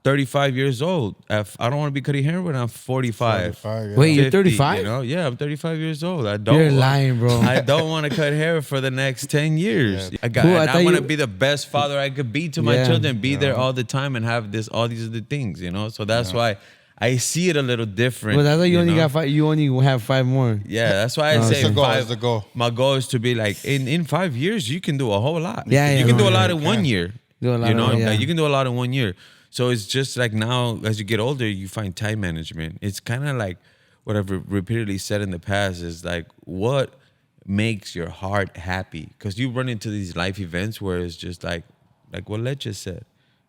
35 years old. I don't want to be cutting hair when I'm 45. 45, yeah. Wait, you're 50, 35? Yeah, I'm 35 years old. You're lying, bro. I don't want to cut hair for the next 10 years. Yeah. I want to be the best father I could be to my children, be there all the time, and have all these other things, So that's why I see it a little different. Well, that's why you only got 5. You only have 5 more. Yeah, that's why I say It's the goal, 5. it's the goal. My goal is to be like in 5 years, you can do a whole lot. Yeah, you yeah, can do a yeah, lot in 1 year. Do a lot Like, you can do a lot in 1 year. So it's just like now, as you get older, you find time management. It's kind of like what I've repeatedly said in the past is like, what makes your heart happy? Because you run into these life events where it's just like what Let just said.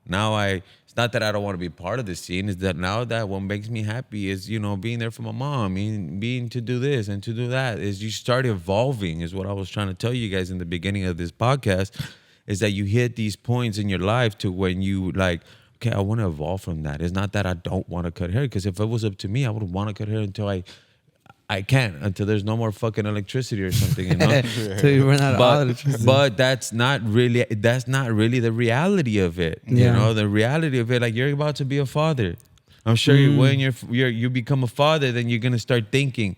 Now it's not that I don't want to be part of the scene. It's that now that what makes me happy is, being there for my mom, being to do this and to do that. Is you start evolving, is what I was trying to tell you guys in the beginning of this podcast, is that you hit these points in your life to when you like, okay, I want to evolve from that. It's not that I don't want to cut hair, because if it was up to me, I would want to cut hair until I can't, until there's no more fucking electricity or something, Till you run out of electricity. But that's not really the reality of it. The reality of it, like, you're about to be a father. I'm sure when you become a father, then you're gonna start thinking,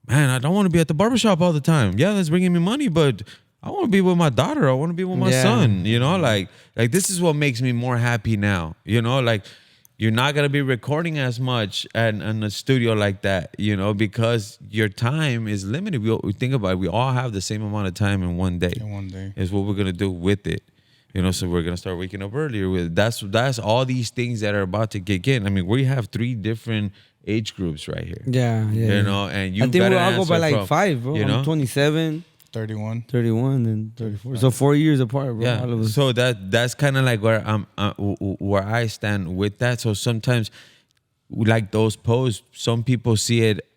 man, I don't want to be at the barbershop all the time. Yeah, that's bringing me money, but I want to be with my daughter. I want to be with my son. Like this is what makes me more happy now. Like, you're not gonna be recording as much in a studio like that. Because your time is limited. We think about it. We all have the same amount of time in one day. Is what we're gonna do with it. So we're gonna start waking up earlier. That's all these things that are about to kick in. I mean, we have 3 different age groups right here. Yeah. And you. I think we all go by like 5, bro. I'm 27. 31, and 34. So 4 years apart, bro. Yeah. All of us. So that's kind of like where I stand with that. So sometimes, like those posts, some people see it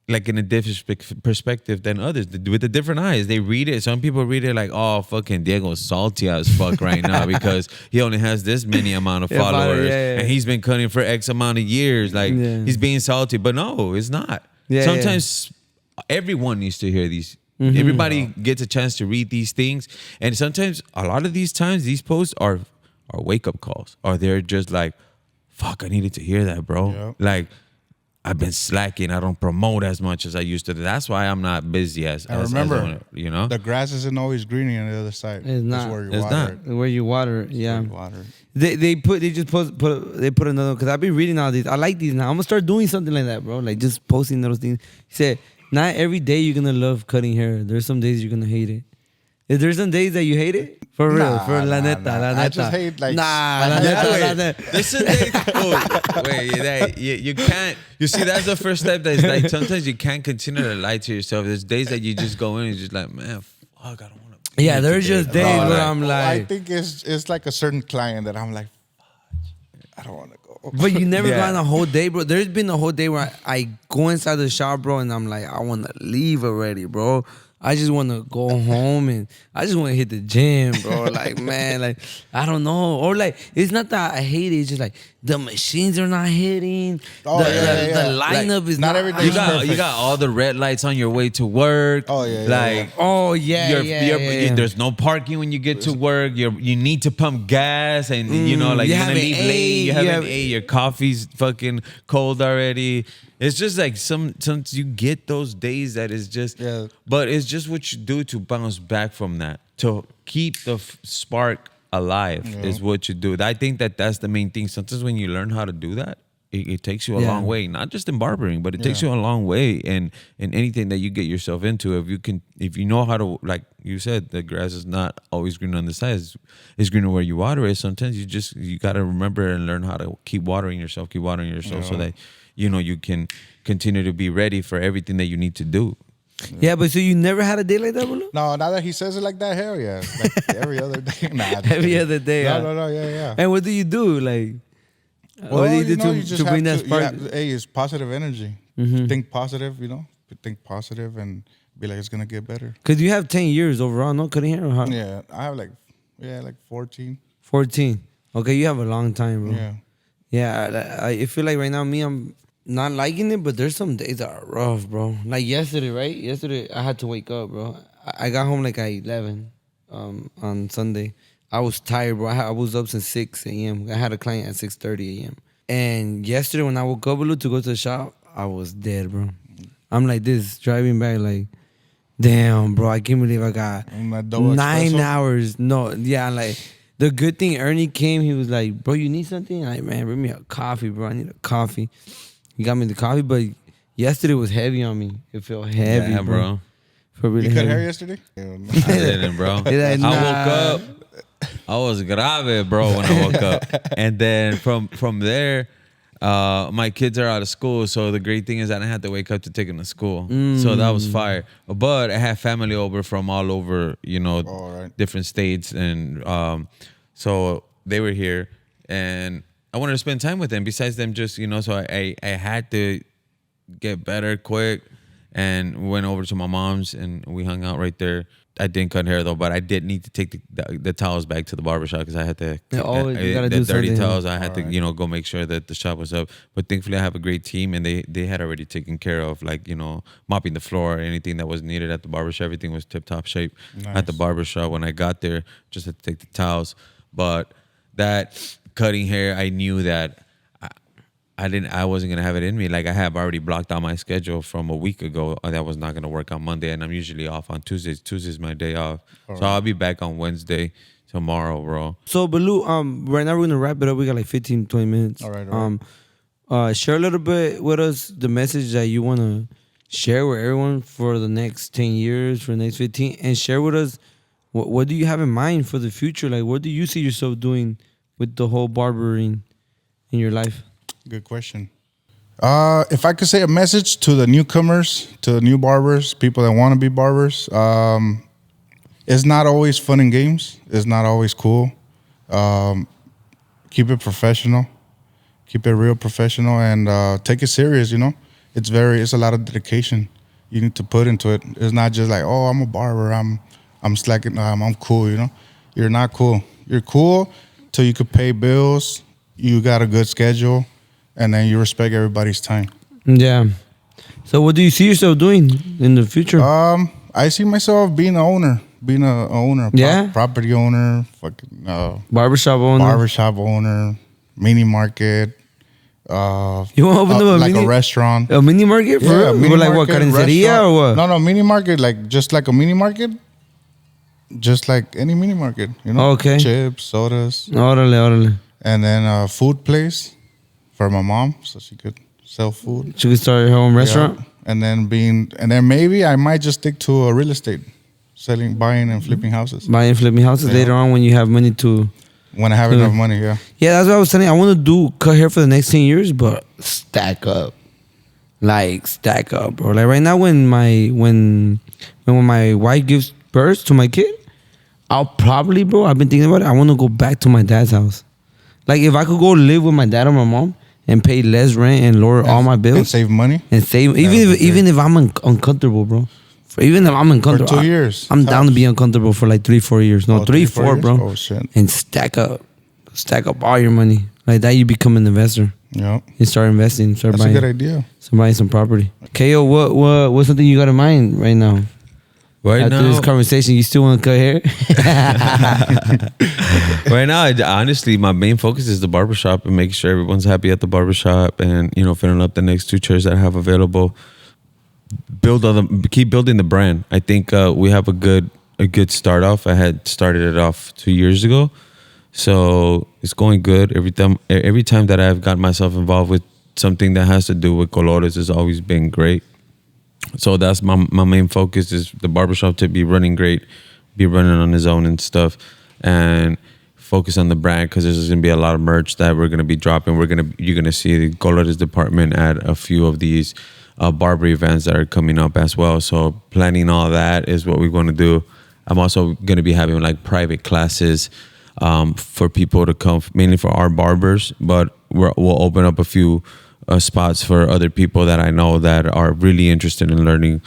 like in a different perspective than others, with the different eyes. They read it. Some people read it like, oh, fucking Diego's salty as fuck right now because he only has this many amount of followers, and he's been cutting for X amount of years. Like, he's being salty, but no, it's not. Sometimes everyone needs to hear these. Everybody gets a chance to read these things, and sometimes, a lot of these times, these posts are wake up calls, or they're just like, fuck, I needed to hear that, bro. Yep. Like, I've been slacking. I don't promote as much as I used to. That's why I'm not busy as remember, as the grass isn't always greener on the other side. It's not. That's where you It's water not. it. Where you water, yeah. Water. They put another, because I've been reading all these. I like these now. I'm gonna start doing something like that, bro. Like, just posting those things. He said, not every day you're gonna love cutting hair. There's some days you're gonna hate it. Is there some days that you hate it? For real, la neta. I just hate, like, la neta. This is you can't. You see, that's the first step. That's like, sometimes you can't continue to lie to yourself. There's days that you just go in and just like, man, fuck, I don't want to. Yeah, there's just days where I'm I like, think it's like a certain client that I'm like, I don't want to go. but you never gone a whole day, bro. There's been a whole day where I go inside the shop, bro, and I'm like, I want to leave already, bro. I just want to go home and I just want to hit the gym, bro. Like, man, like, I don't know. Or like, it's not that I hate it. It's just like the machines are not hitting. Oh, the lineup is not. every day. You got all the red lights on your way to work. Oh, yeah, Like, oh yeah. there's no parking when you get to work. You need to pump gas, and like, you you're gonna haven't leave late. ate, You haven't ate. Your coffee's fucking cold already. It's just like sometimes you get those days that is just, but it's just what you do to bounce back from that, to keep the spark alive is what you do. I think that's the main thing. Sometimes when you learn how to do that, it takes you a long way, not just in barbering, but it takes you a long way in anything that you get yourself into. If you know how to, like you said, the grass is not always green on the sides, it's greener where you water it. Sometimes you got to remember and learn how to keep watering yourself so that you can continue to be ready for everything that you need to do. Yeah, but so you never had a day like that, Balo? No, now that he says it like that, hell yeah. Like every other day. Every other day. No, yeah. And what do you do? Like, Well, what do you do you just to bring have that spark? it's positive energy. Think positive, think positive and be like, it's going to get better. Because you have 10 years overall, no cutting hair? Or how? Yeah, I have like 14. 14. Okay, you have a long time, bro. Yeah. Yeah, I feel like right now, I'm not liking it, but there's some days that are rough, bro. Like yesterday, right? Yesterday, I had to wake up, bro. I got home like at 11 on Sunday. I was tired, bro. I was up since 6 a.m. I had a client at 6:30 a.m. And yesterday when I woke up, Baloo, to go to the shop, I was dead, bro. I'm like this, driving back like, damn, bro, I can't believe I got 9 espresso? hours. No, yeah, like, the good thing, Ernie came, he was like, bro, you need something? I'm like, man, bring me a coffee, bro. I need a coffee. He got me the coffee, but yesterday was heavy on me. It felt heavy, Yeah, bro. Felt really You cut heavy. hair yesterday? I didn't, bro. He's like, I woke up. I was grave, bro, when I woke up. And then from there, my kids are out of school. So the great thing is I didn't have to wake up to take them to school. So that was fire. But I had family over from all over, different states. And so they were here. And I wanted to spend time with them. Besides them just, so I had to get better quick. And went over to my mom's and we hung out right there. I didn't cut hair though, but I did need to take the towels back to the barbershop because I had to. Yeah, always, you gotta the do dirty something. towels. I had to, go make sure that the shop was up. But thankfully, I have a great team, and they had already taken care of, like, mopping the floor, anything that was needed at the barbershop. Everything was tip top shape at the barbershop. When I got there, just had to take the towels. But that cutting hair, I knew that I wasn't gonna have it in me. Like, I have already blocked out my schedule from a week ago. That was not gonna work on Monday, and I'm usually off on Tuesdays. Tuesday's my day off, so I'll be back on Wednesday tomorrow, bro. So, Baloo, right now we're gonna wrap it up. We got like 15, 20 minutes. All right. Share a little bit with us the message that you wanna share with everyone for the next 10 years, for the next 15, and share with us what do you have in mind for the future? Like, what do you see yourself doing with the whole barbering in your life? Good question. If I could say a message to the newcomers, to the new barbers, people that want to be barbers, it's not always fun and games. It's not always cool. Keep it professional. Keep it real professional and take it serious, It's a lot of dedication you need to put into it. It's not just like, oh, I'm a barber. I'm slacking. I'm cool, You're not cool. You're cool till you could pay bills. You got a good schedule. And then you respect everybody's time. Yeah. So what do you see yourself doing in the future? I see myself being an owner, property owner, Barbershop owner, mini market. You want to open up a restaurant? A mini market? Yeah, mini like market, what, carniceria or what? No, mini market, like just like a mini market. Just like any mini market, Okay. Chips, sodas. Órale. And then a food place for my mom, so she could sell food. She could start her own restaurant? Yeah. And then maybe I might just stick to a real estate, buying and flipping houses. Buying and flipping houses later on when you have money to... When I have enough money, yeah. Yeah, that's what I was telling you. I want to cut hair for the next 10 years, but stack up. Like, stack up, bro. Like, right now when my wife gives birth to my kid, I'll probably, bro, I've been thinking about it, I want to go back to my dad's house. Like, if I could go live with my dad or my mom and pay less rent and lower all my bills. And save money. Even if I'm uncomfortable, bro. Even if I'm uncomfortable. For 2 years. I'm down to be uncomfortable for like 3-4 years. No, 3-4, bro. Oh, shit. And stack up all your money. Like that, you become an investor. Yeah. You start investing. Start That's buying. a good idea. Buying some property. KO, what's something you got in mind right now? Right After this now, conversation, you still want to cut hair? right now, honestly, my main focus is the barbershop and making sure everyone's happy at the barbershop, and filling up the next 2 chairs that I have available. Keep building the brand. I think we have a good start off. I had started it off 2 years ago, so it's going good. Every time that I've got myself involved with something that has to do with colores, has always been great. So that's my main focus, is the barbershop to be running great, be running on his own and stuff, and focus on the brand, because there's going to be a lot of merch that we're going to be dropping. You're going to see the colores department at a few of these barber events that are coming up as well. So planning all that is what we're going to do. I'm also going to be having like private classes for people to come, mainly for our barbers, but we'll open up a few spots for other people that I know that are really interested in learning,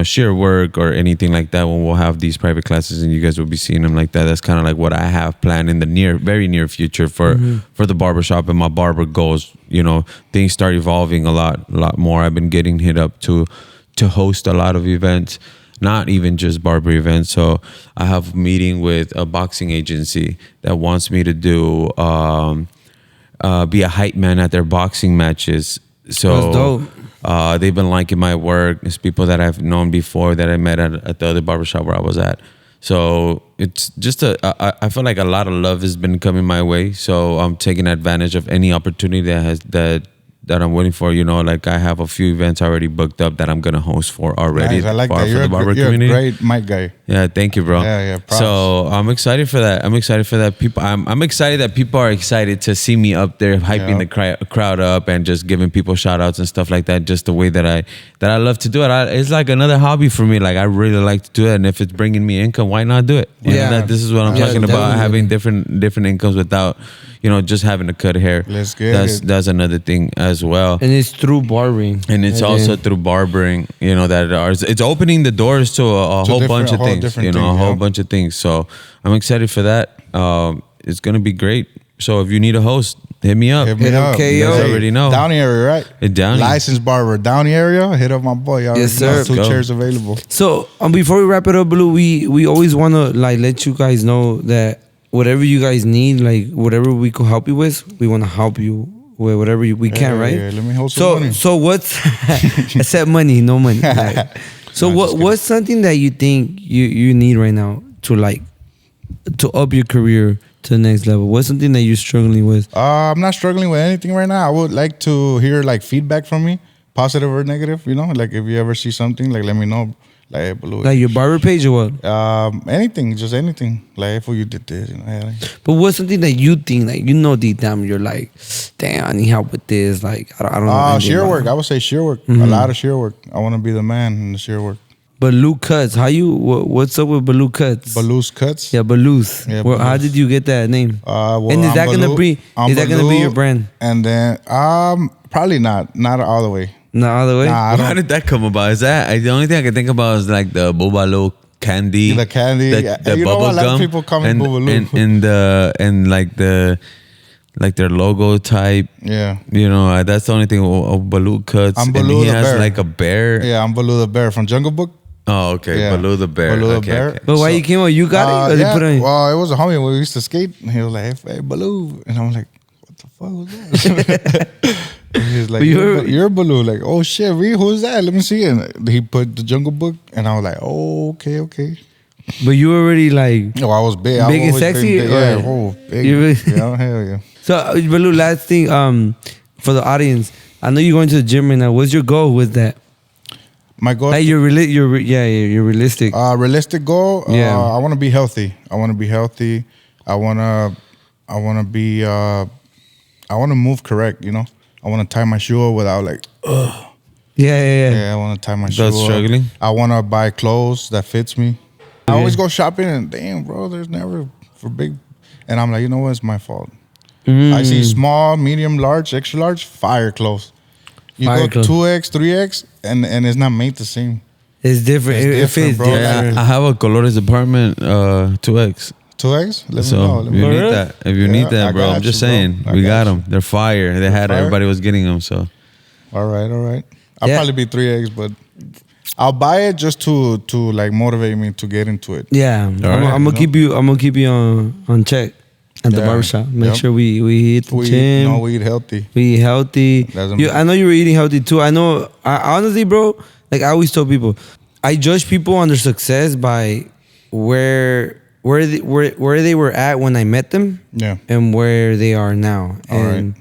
shear work or anything like that. When we'll have these private classes, and you guys will be seeing them like that. That's kind of like what I have planned in the very near future for the barbershop and my barber goals. Things start evolving a lot more. I've been getting hit up to host a lot of events, not even just barber events. So I have a meeting with a boxing agency that wants me to do be a hype man at their boxing matches. So That's dope. they've been liking my work. It's people that I've known before that I met at the other barbershop where I was at. So it's just I feel like a lot of love has been coming my way. So I'm taking advantage of any opportunity that I'm waiting for. Like I have a few events already booked up that I'm gonna host for already. Nice. I like for that. the barber You're community. a great mic guy. Yeah, thank you, bro. Yeah, props. So I'm excited for that. I'm excited that people are excited to see me up there hyping the crowd up and just giving people shout outs and stuff like that. Just the way that I love to do it. It's like another hobby for me. Like I really like to do it, and if it's bringing me income, why not do it? This is what I'm talking about. Definitely. Having different incomes without just having to cut hair. Let's get it. That's another thing as well. And it's through barbering. And it's also through barbering, it's opening the doors to a whole bunch of things, a whole bunch of things. So I'm excited for that. It's going to be great. So if you need a host, hit me up. Hit me up. KO. You guys already know. Downey area, right? Downey. Licensed barber. Downey area. Hit up my boy. Y'all Yes, already know. sir. 2 Go. chairs available. So before we wrap it up, Blue, we always want to let you guys know that whatever you guys need, whatever we could help you with, we want to help you with whatever we can, right? Yeah, let me hold some money. So what's except money, no money. Right? So what's something that you think you need right now to up your career to the next level? What's something that you're struggling with? I'm not struggling with anything right now. I would like to hear feedback from me, positive or negative. Like if you ever see something, let me know. Like Baloo. Like your barber page or what? Anything, just anything. Like if you did this, But what's something that you think deep down you're like, damn, I need help with this. Like I don't know. anything shear about work. it. I would say shear work. A lot of shear work. I want to be the man in the shear work. Baloo Cuts. What's up with Baloo Cuts? Baloo's cuts. Yeah, Baloo's. Yeah, Well, how Baloo's. did you get that name? Well, and is I'm that gonna Baloo. be I'm gonna be Baloo, your brand? And then probably not all the way. No other way. Nah, I How don't. did that come about? Is that the only thing I can think about is like the Balo candy, The candy. the You know bubble what? A lot of gum, people call me and, Boobaloo. and like their logo type. Yeah. That's the only thing of Baloo Cuts. I'm and Baloo he the has bear. like a bear. Yeah, I'm Baloo the bear from Jungle Book. Oh, okay. Yeah. Baloo the bear. Baloo the Okay, bear. okay. But why you came out? You got it? Or they Yeah, put it on you? well, it was a homie when we used to skate. And he was like, hey, Baloo. And I'm like, what the fuck was that? And he's like, But you're Baloo. Like, oh shit, who's that? Let me see. And he put the Jungle Book. And I was like, oh, okay. But you already Oh, I was big. Big and I've always been sexy, big. or- Yeah, oh, big. You really- Yeah, hell yeah. So, Baloo, last thing, for the audience, I know you're going to the gym right now. What's your goal with that? My goal Like you're realistic. realistic goal. Yeah. I want to be healthy. I want to be. I want to move correct. I want to tie my shoe up without Yeah. Yeah, I want to tie my shoe That's up. struggling. I want to buy clothes that fits me. I always go shopping and damn, bro, there's never for big. And I'm like, you know what? It's my fault. I see small, medium, large, extra large, fire clothes. You Fire go clothes. 2X, 3X, and it's not made the same. It's different. It's It different, fits bro. different. I have a Colores department 2X. 2X? Let me So know. if Let me you know. need really? that, if you Yeah, need I that, bro, got I'm just you, bro. saying, I we got got you. them. They're fire. They had fire? everybody was getting them. So All right. I'll Yeah. probably be 3X, but I'll buy it just to like motivate me to get into it. Yeah, I'm gonna keep you. I'm gonna keep you on check at the barbershop. Make sure we hit the gym. We eat healthy. We eat healthy. I know you were eating healthy too. I know. I honestly, bro, like I always tell people, I judge people on their success by where they were at when I met them. Yeah. And where they are now. And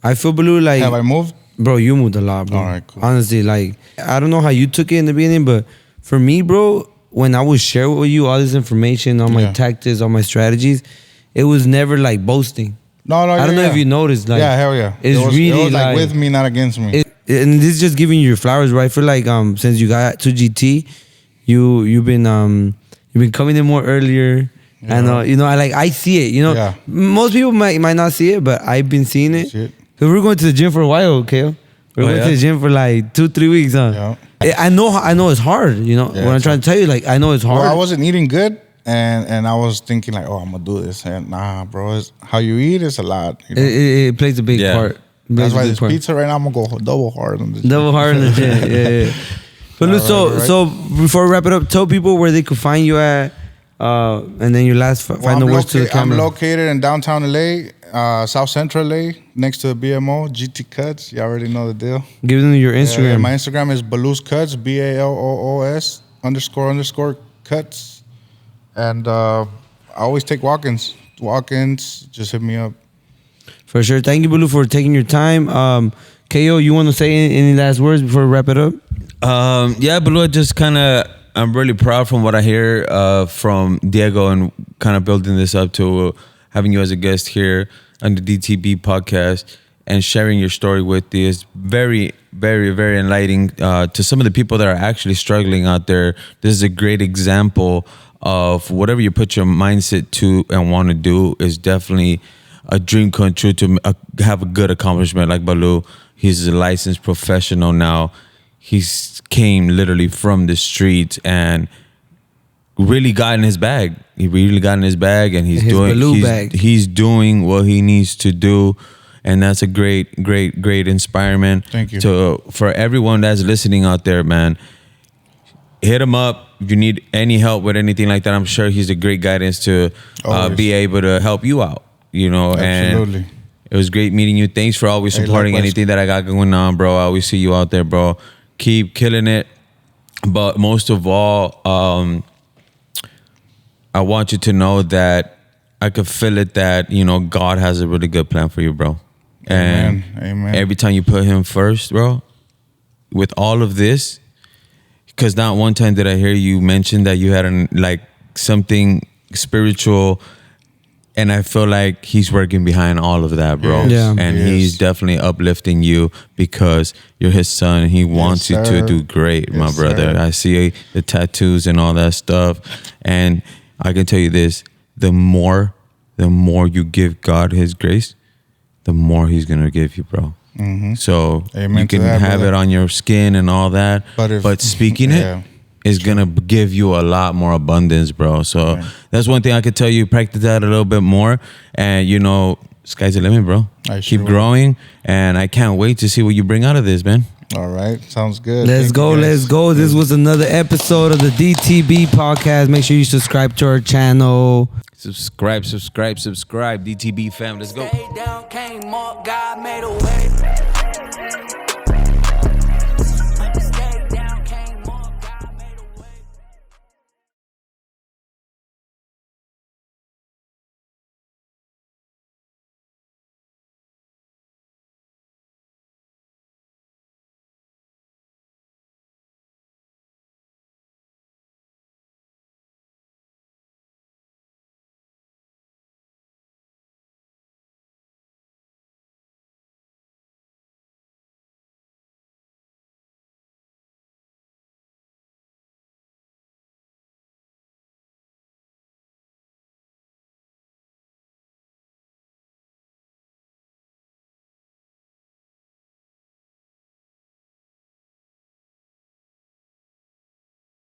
I feel, Baloo, like, have I moved? Bro, you moved a lot, bro. All right, cool. Honestly, like, I don't know how you took it in the beginning, but for me, bro, when I would share with you all this information, all my tactics, all my strategies, it was never like boasting. No, I don't know if you noticed. Like, hell yeah. It's really it was like with me, not against me. And this is just giving you your flowers, bro. I feel like since you got to GT, you've been coming in more earlier. Yeah. And I see it. You know, most people might not see it, but I've been seeing it. Cause we're going to the gym for a while, KO. We're going to the gym for like 2-3 weeks, huh? Yeah. I know it's hard. You know what I'm trying to tell you. Like I know it's hard. Well, I wasn't eating good, and I was thinking like, oh, I'm gonna do this. And nah, bro, how you eat is a lot. You know? It plays a big part. That's why this pizza right now, I'm gonna go double hard on the gym. Double hard on the gym. Yeah. But look, so before we wrap it up, tell people where they could find you at. And then your last final words to the camera. I'm located in downtown LA, South Central LA, next to the BMO, GT Cuts. You already know the deal. Give them your Instagram. My Instagram is Baloo's Cuts, BALOOS _ cuts. And I always take walk-ins. Walk-ins, just hit me up. For sure. Thank you, Baloo, for taking your time. KO, you want to say any last words before we wrap it up? Yeah, Baloo, I'm really proud from what I hear from Diego and kind of building this up to having you as a guest here on the DTB podcast and sharing your story with you is very, very, very enlightening to some of the people that are actually struggling out there. This is a great example of whatever you put your mindset to and want to do is definitely a dream come true to have a good accomplishment like Baloo. He's a licensed professional now. He's came literally from the streets and really got in his bag. He really got in his bag, and he's doing what he needs to do, and that's a great inspirement. Thank you. For everyone that's listening out there, man. Hit him up if you need any help with anything like that. I'm sure he's a great guidance to be able to help you out. You know, absolutely. And it was great meeting you. Thanks for always supporting anything that I got going on, bro. I always see you out there, bro. Keep killing it. But most of all, I want you to know that I could feel it that, you know, God has a really good plan for you, bro. And Amen. Every time you put him first, bro, with all of this, because not one time did I hear you mention that you had something spiritual. And I feel like he's working behind all of that, bro. Yeah. And he's definitely uplifting you because you're his son. He wants you to do great, my brother. I see the tattoos and all that stuff. And I can tell you this, the more you give God his grace, the more he's going to give you, bro. Mm-hmm. So you can have it on your skin and all that. But speaking it, is gonna give you a lot more abundance, bro. So that's one thing I could tell you. Practice that a little bit more, and you know, sky's the limit, bro. Keep growing, and I can't wait to see what you bring out of this, man. All right, sounds good. Let's go. This was another episode of the DTB podcast. Make sure you subscribe to our channel. Subscribe. DTB fam, let's go. Stay down, came up, God made a way.